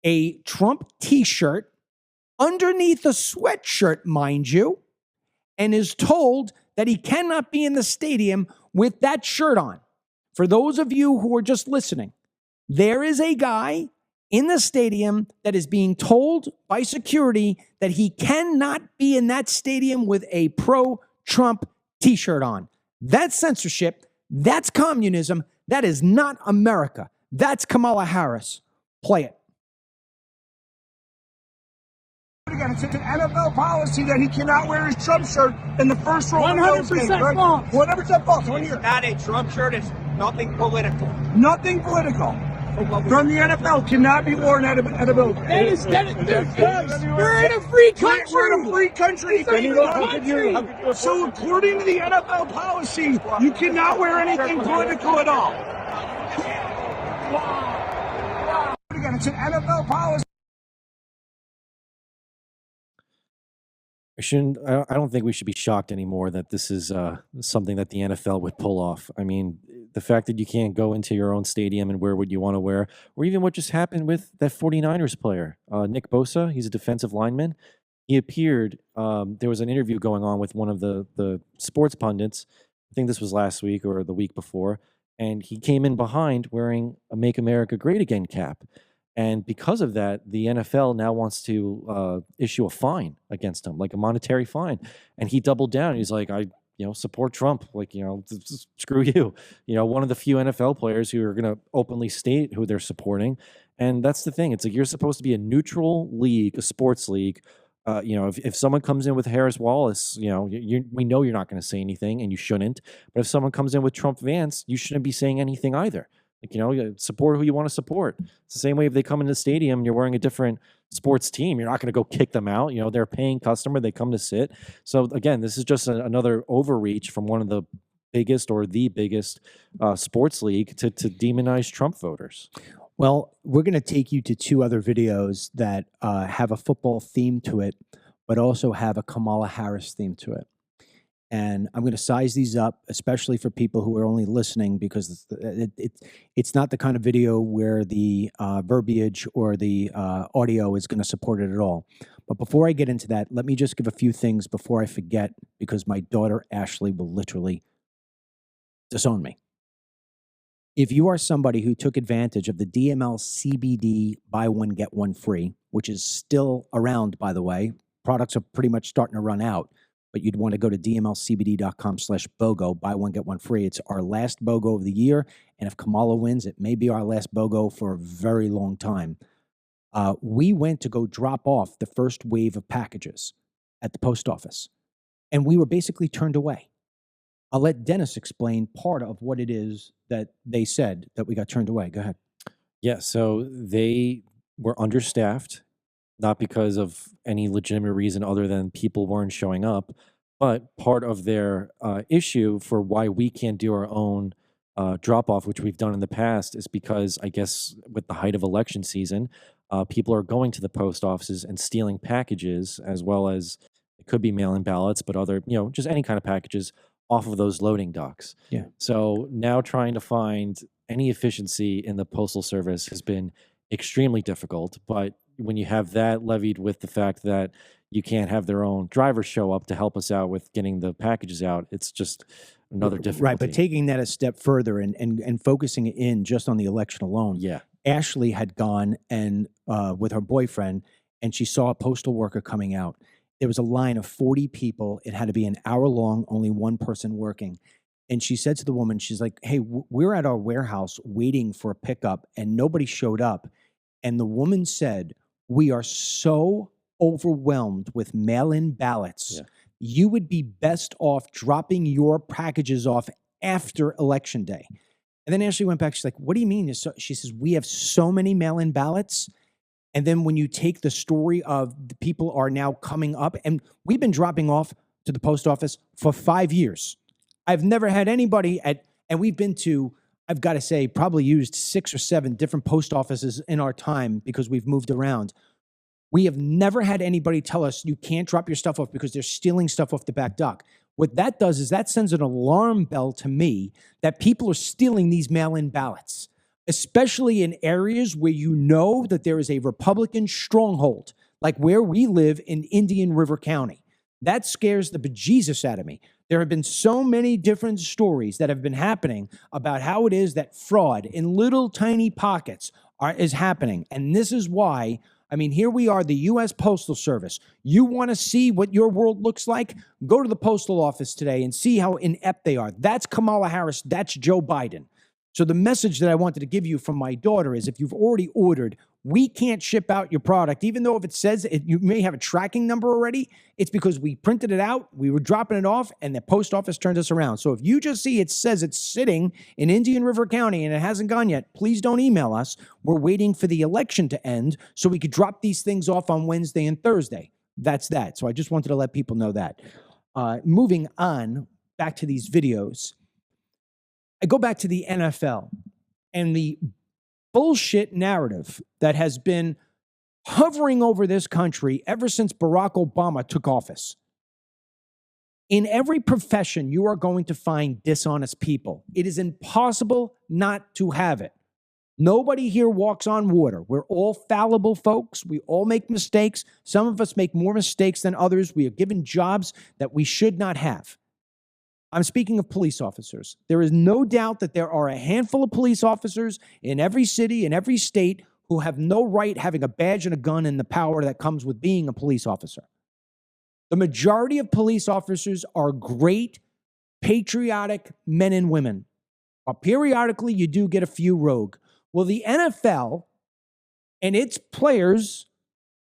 a Trump t-shirt underneath a sweatshirt, mind you, and is told that he cannot be in the stadium with that shirt on. For those of you who are just listening, There is a guy in the stadium that is being told by security that he cannot be in that stadium with a pro-Trump t-shirt on. That's censorship. That's communism. That is not America. That's Kamala Harris. Play it. Again, it's an NFL policy that he cannot wear his Trump shirt in the first row. 100% false. 100% false. It's not a Trump shirt. It's nothing political. Nothing political. From the NFL cannot be worn at a building. We're in a free country. We're in a free country. So according to the NFL policy, you cannot wear anything political at all. Again, it's an NFL policy. I don't think we should be shocked anymore that this is something that the NFL would pull off. I mean, the fact that you can't go into your own stadium and wear what you want to wear, or even what just happened with that 49ers player, Nick Bosa. He's a defensive lineman. He appeared, there was an interview going on with one of the sports pundits. I think this was last week or the week before. And he came in behind wearing a Make America Great Again cap. And because of that, the NFL now wants to issue a fine against him, like a monetary fine. And he doubled down. He's like, I support Trump. Like, screw you. One of the few NFL players who are going to openly state who they're supporting. And that's the thing. It's like you're supposed to be a neutral league, a sports league. If someone comes in with Harris Wallace, we know you're not going to say anything, and you shouldn't. But if someone comes in with Trump Vance, you shouldn't be saying anything either. Support who you want to support. It's the same way if they come into the stadium and you're wearing a different sports team, you're not going to go kick them out. They're a paying customer. They come to sit. So again, this is just another overreach from one of the biggest or the biggest sports league to demonize Trump voters. Well, we're going to take you to two other videos that have a football theme to it, but also have a Kamala Harris theme to it. And I'm going to size these up, especially for people who are only listening, because it's not the kind of video where the verbiage or the audio is going to support it at all. But before I get into that, let me just give a few things before I forget, because my daughter, Ashley, will literally disown me. If you are somebody who took advantage of the DML CBD buy one, get one free, which is still around, by the way, products are pretty much starting to run out. But you'd want to go to dmlcbd.com/BOGO, buy one, get one free. It's our last BOGO of the year. And if Kamala wins, it may be our last BOGO for a very long time. We went to go drop off the first wave of packages at the post office, and we were basically turned away. I'll let Dennis explain part of what it is that they said that we got turned away. Go ahead. Yeah, so they were understaffed. Not because of any legitimate reason other than people weren't showing up, but part of their issue for why we can't do our own drop-off, which we've done in the past, is because I guess with the height of election season, people are going to the post offices and stealing packages, as well as it could be mail-in ballots, but other, just any kind of packages off of those loading docks. Yeah. So now trying to find any efficiency in the Postal Service has been extremely difficult, but when you have that levied with the fact that you can't have their own drivers show up to help us out with getting the packages out, it's just another difficulty. Right, but taking that a step further and focusing it in just on the election alone. Yeah. Ashley had gone and with her boyfriend, and she saw a postal worker coming out. There was a line of 40 people. It had to be an hour long, only one person working. And she said to the woman, she's like, hey, we're at our warehouse waiting for a pickup, and nobody showed up. And the woman said, we are so overwhelmed with mail-in ballots. Yeah. You would be best off dropping your packages off after Election Day. And then Ashley went back. She's like, what do you mean? She says, we have so many mail-in ballots. And then when you take the story of the people are now coming up, and we've been dropping off to the post office for 5 years. I've never had anybody and we've been to, I've got to say, probably used 6 or 7 different post offices in our time because we've moved around. We have never had anybody tell us you can't drop your stuff off because they're stealing stuff off the back dock. What that does is that sends an alarm bell to me that people are stealing these mail-in ballots, especially in areas where you know that there is a Republican stronghold, like where we live in Indian River County. That scares the bejesus out of me. There have been so many different stories that have been happening about how it is that fraud in little tiny pockets is happening. And this is why, I mean, here we are, the U.S. Postal Service. You want to see what your world looks like? Go to the postal office today and see how inept they are. That's Kamala Harris. That's Joe Biden. So the message that I wanted to give you from my daughter is if you've already ordered, we can't ship out your product, even though if it says you may have a tracking number already, it's because we printed it out, we were dropping it off, and the post office turned us around. So if you just see it says it's sitting in Indian River County and it hasn't gone yet, please don't email us. We're waiting for the election to end so we could drop these things off on Wednesday and Thursday. That's that. So I just wanted to let people know that. Moving on, back to these videos. I go back to the NFL and the bullshit narrative that has been hovering over this country ever since Barack Obama took office. In every profession, you are going to find dishonest people. It is impossible not to have it. Nobody here walks on water. We're all fallible folks. We all make mistakes. Some of us make more mistakes than others. We are given jobs that we should not have. I'm speaking of police officers. There is no doubt that there are a handful of police officers in every city, in every state, who have no right having a badge and a gun and the power that comes with being a police officer. The majority of police officers are great, patriotic men and women. But periodically, you do get a few rogue. Well, the NFL and its players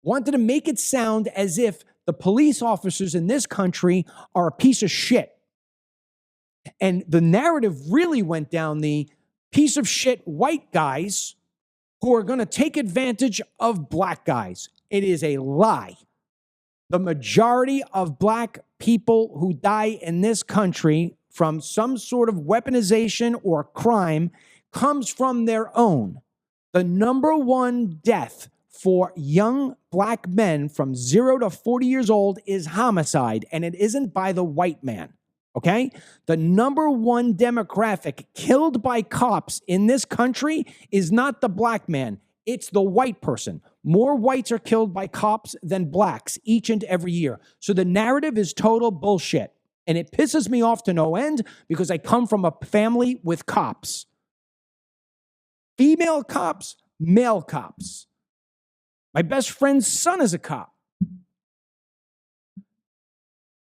wanted to make it sound as if the police officers in this country are a piece of shit. And the narrative really went down the piece of shit white guys who are going to take advantage of black guys. It is a lie. The majority of black people who die in this country from some sort of weaponization or crime comes from their own. The number one death for young black men from 0 to 40 years old is homicide, and it isn't by the white man. Okay? The number one demographic killed by cops in this country is not the black man. It's the white person. More whites are killed by cops than blacks each and every year. So the narrative is total bullshit. And it pisses me off to no end because I come from a family with cops. Female cops, male cops. My best friend's son is a cop.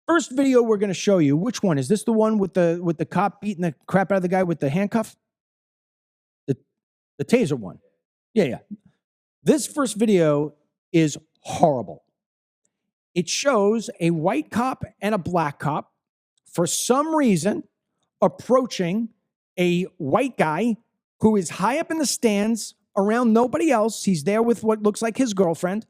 First video we're going to show you, which one? Is this the one with the cop beating the crap out of the guy with the handcuff? The taser one. Yeah. This first video is horrible. It shows a white cop and a black cop, for some reason, approaching a white guy who is high up in the stands around nobody else. He's there with what looks like his girlfriend.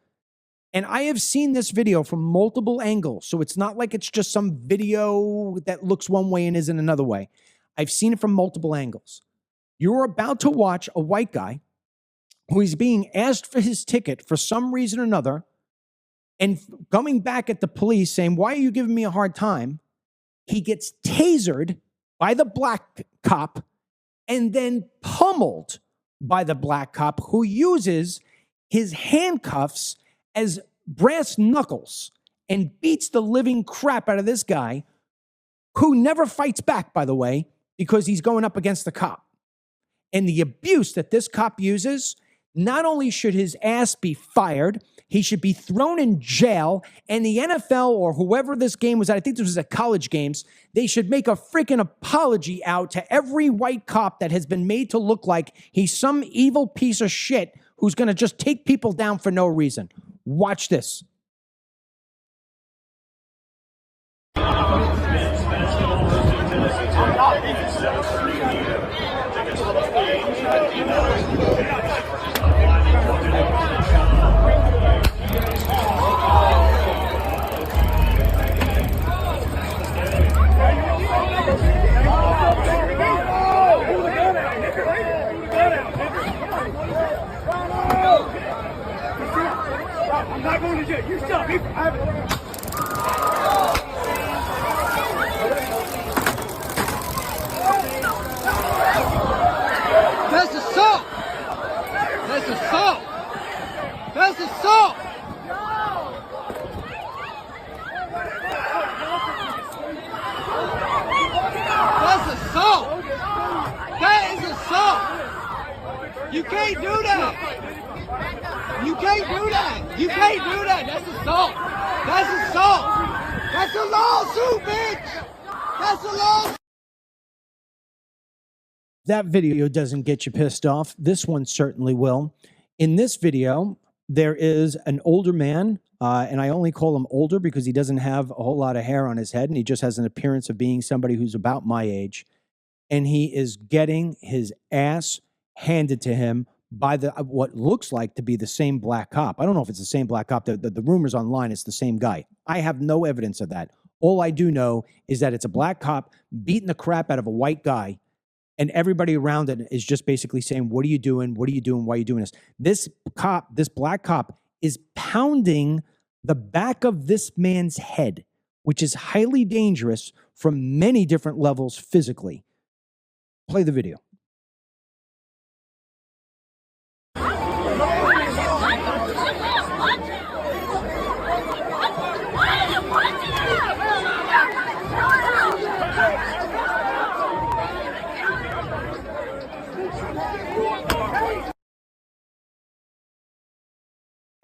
And I have seen this video from multiple angles, so it's not like it's just some video that looks one way and isn't another way. I've seen it from multiple angles. You're about to watch a white guy who is being asked for his ticket for some reason or another and coming back at the police saying, "Why are you giving me a hard time?" He gets tasered by the black cop and then pummeled by the black cop, who uses his handcuffs as brass knuckles and beats the living crap out of this guy, who never fights back, by the way, because he's going up against the cop. And the abuse that this cop uses, not only should his ass be fired, he should be thrown in jail, and the NFL or whoever this game was at, I think this was at college games, they should make a freaking apology out to every white cop that has been made to look like he's some evil piece of shit who's going to just take people down for no reason. Watch this. I'm not going to jail. You stop me from having it. That's assault! That's assault! That's assault! You can't do that. You can't do that. You can't do that. That's assault. That's assault. That's a lawsuit, bitch. That's a lawsuit. That video doesn't get you pissed off. This one certainly will. In this video, there is an older man, and I only call him older because he doesn't have a whole lot of hair on his head, and he just has an appearance of being somebody who's about my age. And he is getting his ass handed to him by the what looks like to be the same black cop. I don't know if it's the same black cop. The rumors online, it's the same guy. I have no evidence of that. All I do know is that it's a black cop beating the crap out of a white guy, and everybody around it is just basically saying, what are you doing? What are you doing? Why are you doing this? This cop, this black cop, is pounding the back of this man's head, which is highly dangerous from many different levels physically. Play the video.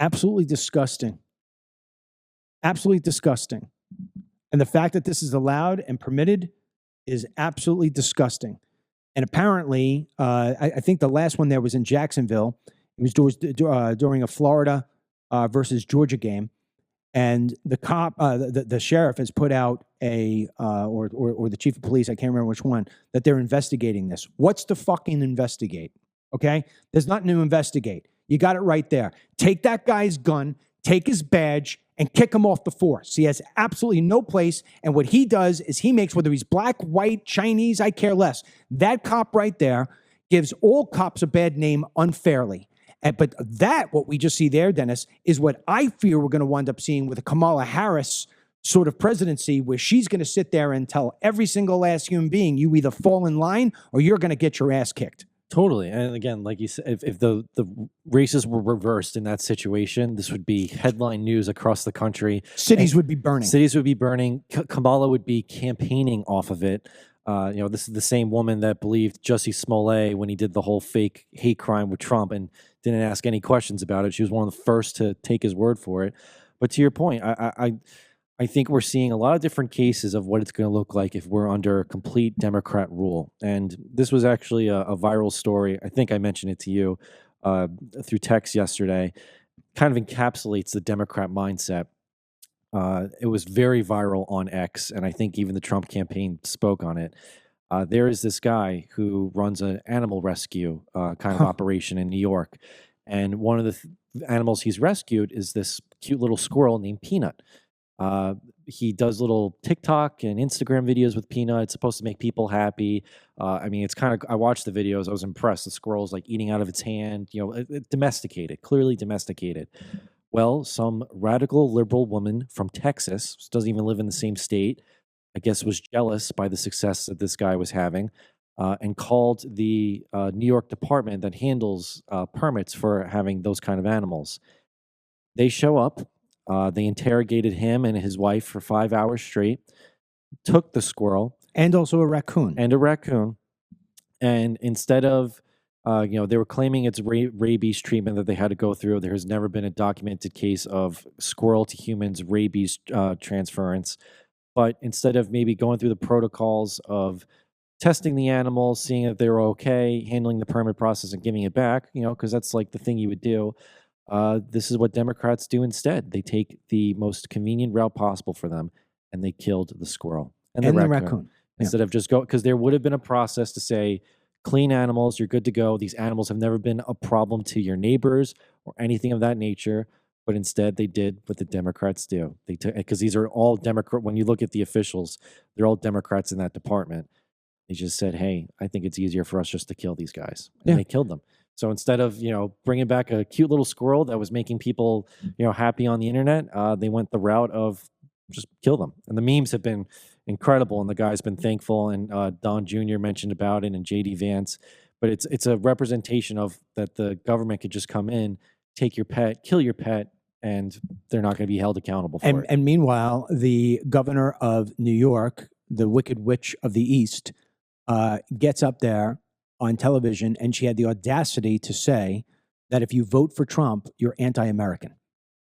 Absolutely disgusting. Absolutely disgusting. And the fact that this is allowed and permitted is absolutely disgusting. And apparently, I think the last one there was in Jacksonville. It was during a Florida versus Georgia game. And the cop, the sheriff has put out or the chief of police, I can't remember which one, that they're investigating this. What's to fucking investigate? Okay? There's nothing to investigate. You got it right there. Take that guy's gun, take his badge, and kick him off the force. He has absolutely no place. And what he does is he makes, whether he's black, white, Chinese, I care less. That cop right there gives all cops a bad name unfairly. But what we just see there, Dennis, is what I fear we're going to wind up seeing with a Kamala Harris sort of presidency, where she's going to sit there and tell every single last human being, you either fall in line or you're going to get your ass kicked. Totally. And again, like you said, if the races were reversed in that situation, this would be headline news across the country. Cities would be burning. Cities would be burning. Kamala would be campaigning off of it. This is the same woman that believed Jussie Smollett when he did the whole fake hate crime with Trump and didn't ask any questions about it. She was one of the first to take his word for it. But to your point, I think we're seeing a lot of different cases of what it's going to look like if we're under complete Democrat rule. And this was actually a viral story. I think I mentioned it to you through text yesterday. Kind of encapsulates the Democrat mindset. It was very viral on X, and I think even the Trump campaign spoke on it. There is this guy who runs an animal rescue kind of operation in New York. And one of the animals he's rescued is this cute little squirrel named Peanut. He does little TikTok and Instagram videos with Peanut. It's supposed to make people happy. It's kind of, I watched the videos. I was impressed. The squirrel's like eating out of its hand, domesticated, clearly domesticated. Well, some radical liberal woman from Texas, doesn't even live in the same state, I guess was jealous by the success that this guy was having, and called the New York department that handles permits for having those kind of animals. They show up. They interrogated him and his wife for 5 hours straight, took the squirrel. And also a raccoon. And instead of, they were claiming it's rabies treatment that they had to go through. There has never been a documented case of squirrel to humans rabies transference. But instead of maybe going through the protocols of testing the animal, seeing if they were okay, handling the permit process and giving it back, because that's like the thing you would do. This is what Democrats do instead. They take the most convenient route possible for them, and they killed the squirrel and the raccoon. Instead of just because there would have been a process to say, clean animals, you're good to go. These animals have never been a problem to your neighbors or anything of that nature. But instead, they did what the Democrats do. They took, because these are all Democrat. When you look at the officials, they're all Democrats in that department. They just said, "Hey, I think it's easier for us just to kill these guys," and they killed them. So instead of bringing back a cute little squirrel that was making people happy on the internet, they went the route of just kill them. And the memes have been incredible, and the guy's been thankful. And Don Jr. mentioned about it, and JD Vance. But it's a representation of that the government could just come in, take your pet, kill your pet, and they're not going to be held accountable for it. And meanwhile, the governor of New York, the Wicked Witch of the East, gets up there on television, and she had the audacity to say that if you vote for Trump, you're anti-American.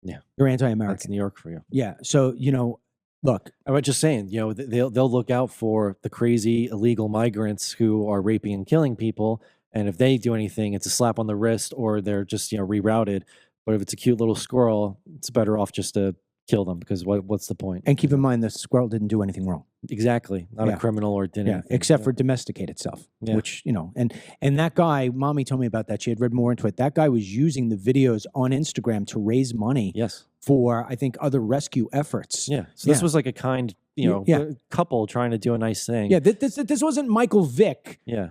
Yeah. You're anti-American. That's New York for you. Yeah. So, look. I was just saying, they'll look out for the crazy illegal migrants who are raping and killing people. And if they do anything, it's a slap on the wrist or they're just, rerouted. But if it's a cute little squirrel, it's better off just to kill them because what's the point? And keep in mind, the squirrel didn't do anything wrong. Exactly. Not a criminal or did anything. Except for domesticate itself, which, and that guy, Mommy told me about that. She had read more into it. That guy was using the videos on Instagram to raise money for, I think, other rescue efforts. Yeah. So this was like a kind, couple trying to do a nice thing. Yeah. This wasn't Michael Vick, Yeah.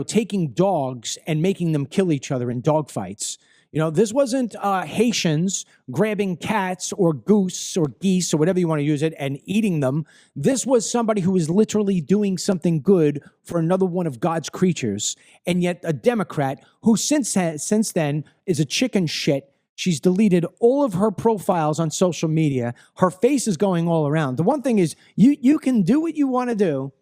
Taking dogs and making them kill each other in dog fights. This wasn't Haitians grabbing cats or goose or geese or whatever you want to use it and eating them. This was somebody who was literally doing something good for another one of God's creatures. And yet a Democrat who since then is a chicken shit. She's deleted all of her profiles on social media. Her face is going all around. The one thing is you can do what you want to do,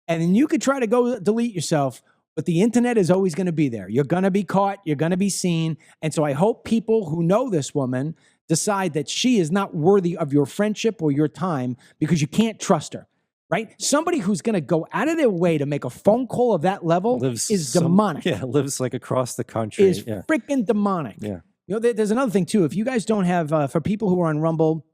and then you could try to go delete yourself. But the internet is always going to be there. You're going to be caught. You're going to be seen. And so I hope people who know this woman decide that she is not worthy of your friendship or your time because you can't trust her, right? Somebody who's going to go out of their way to make a phone call of that level is demonic. Lives like across the country. Is freaking demonic. Yeah. There's another thing too. If you guys don't have, for people who are on Rumble,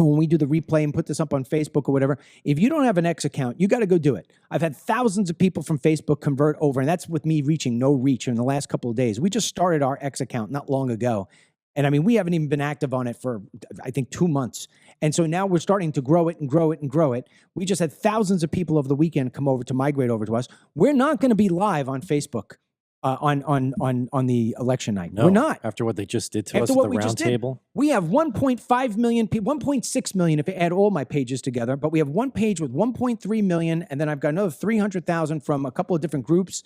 when we do the replay and put this up on Facebook or whatever, if you don't have an X account, you got to go do it. I've had thousands of people from Facebook convert over, and that's with me reaching no reach in the last couple of days. We just started our X account not long ago. And I mean, we haven't even been active on it for, I think, 2 months. And so now we're starting to grow it and grow it and grow it. We just had thousands of people over the weekend come over to migrate over to us. We're not going to be live on Facebook on the election night. No, we're not. After what they just did to us at the round table. We have 1.5 million people, 1.6 million if I add all my pages together, but we have one page with 1.3 million, and then I've got another 300,000 from a couple of different groups.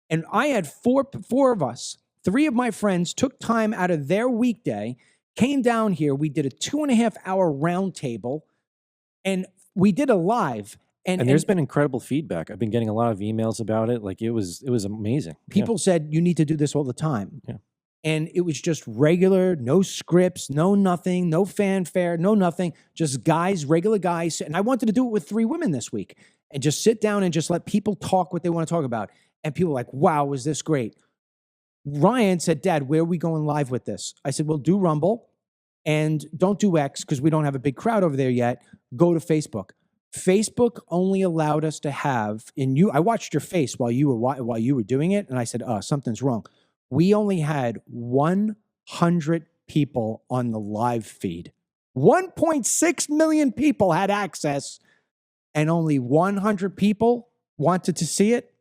And I had four of us, 3 of my friends took time out of their weekday, came down here. We did a 2.5-hour round table, and we did a live. And there's been incredible feedback. I've been getting a lot of emails about it. Like it was amazing. People said you need to do this all the time. Yeah. And it was just regular, no scripts, no nothing, no fanfare, no nothing, just guys, regular guys. And I wanted to do it with 3 women this week and just sit down and just let people talk what they want to talk about. And people were like, wow, was this great? Ryan said, Dad, where are we going live with this? I said, well, do Rumble and don't do X because we don't have a big crowd over there yet. Go to Facebook. Facebook only allowed us to have I watched your face while you were doing it, and I said, something's wrong. We only had 100 people on the live feed. 1.6 million people had access, and only 100 people wanted to see it.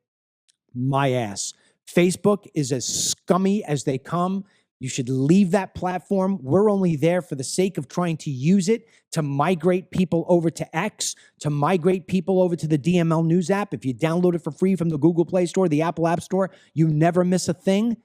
My ass. Facebook is as scummy as they come. You should leave that platform. We're only there for the sake of trying to use it to migrate people over to X, to migrate people over to the DML News app. If you download it for free from the Google Play Store, the Apple App Store, you never miss a thing.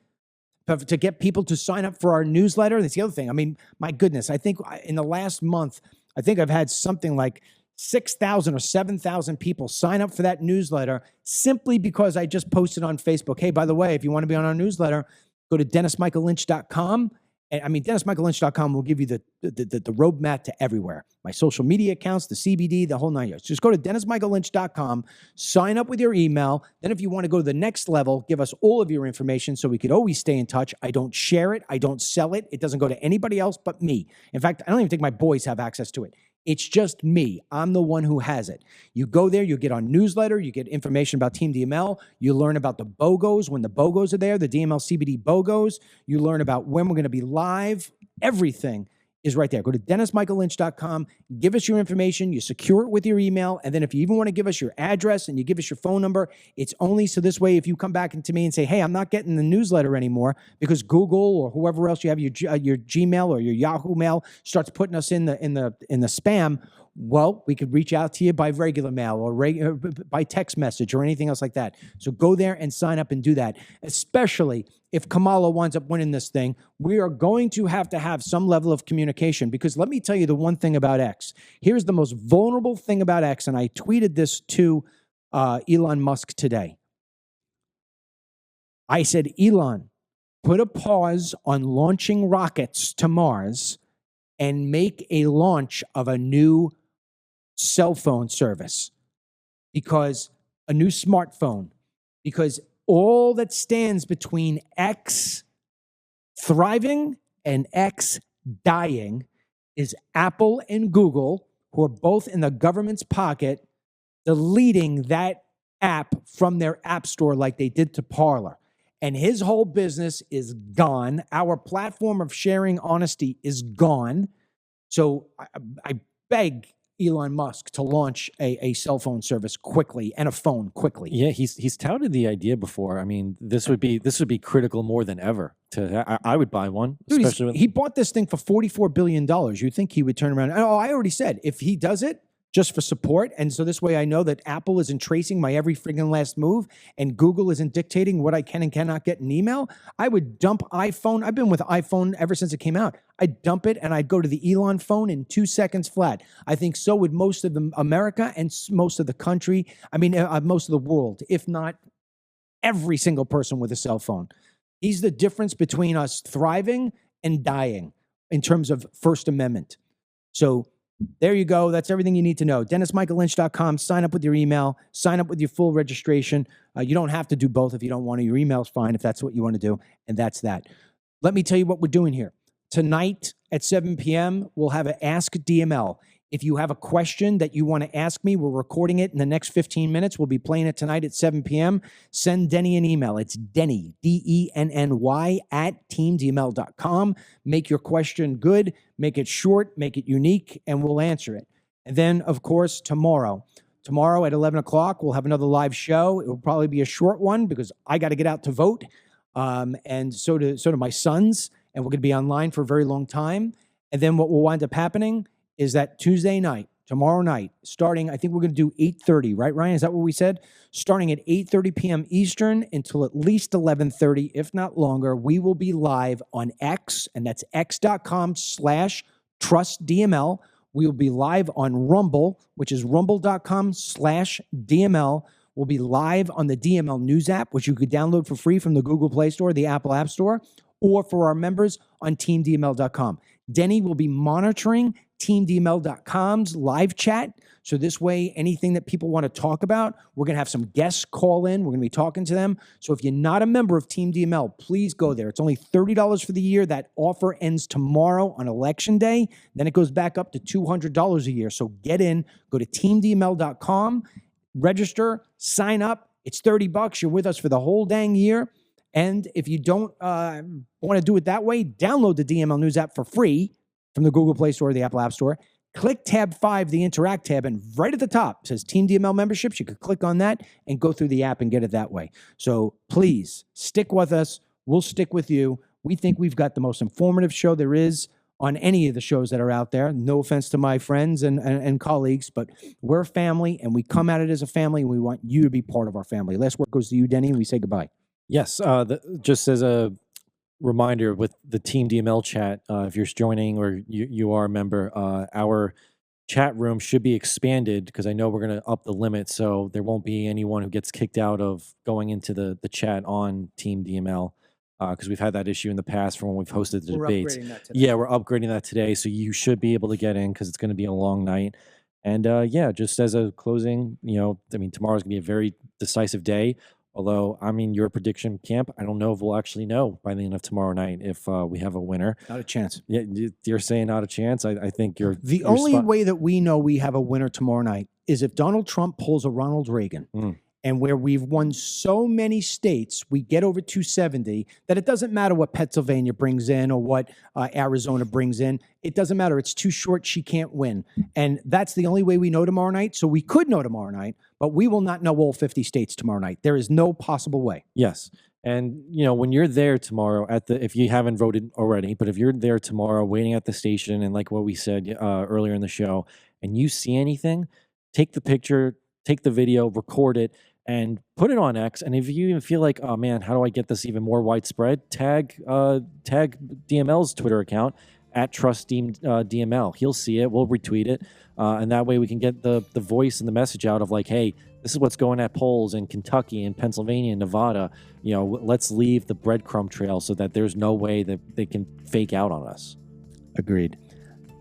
But to get people to sign up for our newsletter, that's the other thing. I mean, my goodness, I think in the last month, I think I've had something like 6,000 or 7,000 people sign up for that newsletter simply because I just posted on Facebook, hey, by the way, if you want to be on our newsletter, go to DennisMichaelLynch.com. And I mean, DennisMichaelLynch.com will give you the roadmap to everywhere. My social media accounts, the CBD, the whole 9 yards. Just go to DennisMichaelLynch.com, sign up with your email. Then if you want to go to the next level, give us all of your information so we could always stay in touch. I don't share it. I don't sell it. It doesn't go to anybody else but me. In fact, I don't even think my boys have access to it. It's just me. I'm the one who has it. You go there, you get our newsletter, you get information about Team DML, you learn about the BOGOs when the BOGOs are there, the DML CBD BOGOs, you learn about when we're going to be live. Everything is right there. Go to DennisMichaelLynch.com, give us your information, you secure it with your email, and then if you even want to give us your address and you give us your phone number, it's only so this way if you come back into me and say, hey, I'm not getting the newsletter anymore because Google or whoever else you have your Gmail or your Yahoo mail starts putting us in the spam, well, we could reach out to you by regular mail or by text message or anything else like that. So go there and sign up and do that, especially if Kamala winds up winning this thing. We are going to have some level of communication because let me tell you the one thing about X. Here's the most vulnerable thing about X, and I tweeted this to Elon Musk today. I said, Elon, put a pause on launching rockets to Mars and make a launch of a new cell phone service, because a new smartphone, because all that stands between X thriving and X dying is Apple and Google, who are both in the government's pocket, deleting that app from their app store like they did to Parler. And his whole business is gone. Our platform of sharing honesty is gone. So I beg Elon Musk to launch a cell phone service quickly and a phone quickly. Yeah, he's touted the idea before. I mean, this would be critical more than ever. I would buy one, Dude, especially he bought this thing for $44 billion. You'd think he would turn around. Oh, I already said, if he does it just for support, and so this way I know that Apple isn't tracing my every friggin' last move and Google isn't dictating what I can and cannot get in email, I would dump iPhone. I've been with iPhone ever since it came out. I'd dump it and I'd go to the Elon phone in 2 seconds flat. I think so would most of America and most of the country. I mean, most of the world, if not every single person with a cell phone. He's the difference between us thriving and dying in terms of First Amendment. So there you go. That's everything you need to know. DennisMichaelLynch.com. Sign up with your email. Sign up with your full registration. You don't have to do both if you don't want to. Your email's fine if that's what you want to do. And that's that. Let me tell you what we're doing here. Tonight at 7 p.m., we'll have an Ask DML. If you have a question that you want to ask me, we're recording it in the next 15 minutes. We'll be playing it tonight at 7 p.m. Send Denny an email. It's Denny, DENNY, @teamdml.com. Make your question good, make it short, make it unique, and we'll answer it. And then, of course, tomorrow at 11 o'clock, we'll have another live show. It will probably be a short one because I got to get out to vote, and so do my sons, and we're going to be online for a very long time. And then what will wind up happening is that Tuesday night, tomorrow night, starting, I think we're going to do 8:30, right, Ryan? Is that what we said? Starting at 8:30 p.m. Eastern until at least 11:30, if not longer, we will be live on X, and that's x.com/trustdml. We will be live on Rumble, which is rumble.com/DML. We'll be live on the DML News app, which you could download for free from the Google Play Store, the Apple App Store, or for our members on teamdml.com. Denny will be monitoring teamdml.com's live chat. So this way, anything that people want to talk about, we're going to have some guests call in. We're going to be talking to them. So if you're not a member of Team DML, please go there. It's only $30 for the year. That offer ends tomorrow on Election Day. Then it goes back up to $200 a year. So get in, go to teamdml.com, register, sign up. It's $30. You're with us for the whole dang year. And if you don't want to do it that way, download the DML News app for free from the Google Play Store or the Apple App Store. Click tab 5, the Interact tab, and right at the top says Team DML memberships. You could click on that and go through the app and get it that way. So please stick with us. We'll stick with you. We think we've got the most informative show there is on any of the shows that are out there. No offense to my friends and colleagues, but we're a family and we come at it as a family, and we want you to be part of our family. Last word goes to you, Denny, and we say goodbye. Yes, just as a reminder with the Team DML chat, if you're joining or you are a member, our chat room should be expanded because I know we're going to up the limit, so there won't be anyone who gets kicked out of going into the chat on Team DML because we've had that issue in the past from when we've hosted the debates. Upgrading that today. Yeah, we're upgrading that today, so you should be able to get in because it's going to be a long night. And yeah, just as a closing, I mean, tomorrow's going to be a very decisive day. Although I'm in your prediction camp, I don't know if we'll actually know by the end of tomorrow night if we have a winner. Not a chance. Yeah, you're saying not a chance. I think you're the only way that we know we have a winner tomorrow night is if Donald Trump pulls a Ronald Reagan. And where we've won so many states, we get over 270, that it doesn't matter what Pennsylvania brings in or what Arizona brings in. It doesn't matter. It's too short. She can't win. And that's the only way we know tomorrow night. So we could know tomorrow night, but we will not know all 50 states tomorrow night. There is no possible way. Yes. And, when you're there tomorrow if you haven't voted already, but if you're there tomorrow waiting at the station and like what we said earlier in the show, and you see anything, take the picture, take the video, record it, and put it on X. And if you even feel like, oh man, how do I get this even more widespread? Tag DML's Twitter account at DML. He'll see it. We'll retweet it. And that way we can get the voice and the message out of like, hey, this is what's going at polls in Kentucky and Pennsylvania and Nevada. Let's leave the breadcrumb trail so that there's no way that they can fake out on us. Agreed.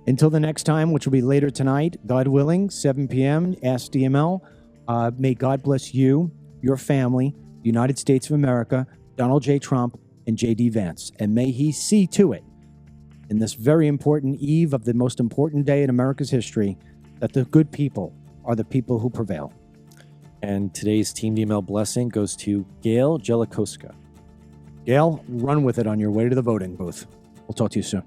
Until the next time, which will be later tonight, God willing, 7 p.m., Ask DML. May God bless you, your family, the United States of America, Donald J. Trump, and J.D. Vance. And may he see to it, in this very important eve of the most important day in America's history, that the good people are the people who prevail. And today's Team DML blessing goes to Gail Jelikoska. Gail, run with it on your way to the voting booth. We'll talk to you soon.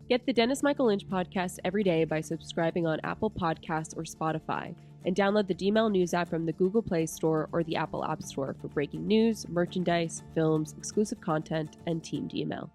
Get the Dennis Michael Lynch podcast every day by subscribing on Apple Podcasts or Spotify, and download the DML News app from the Google Play Store or the Apple App Store for breaking news, merchandise, films, exclusive content, and Team DML.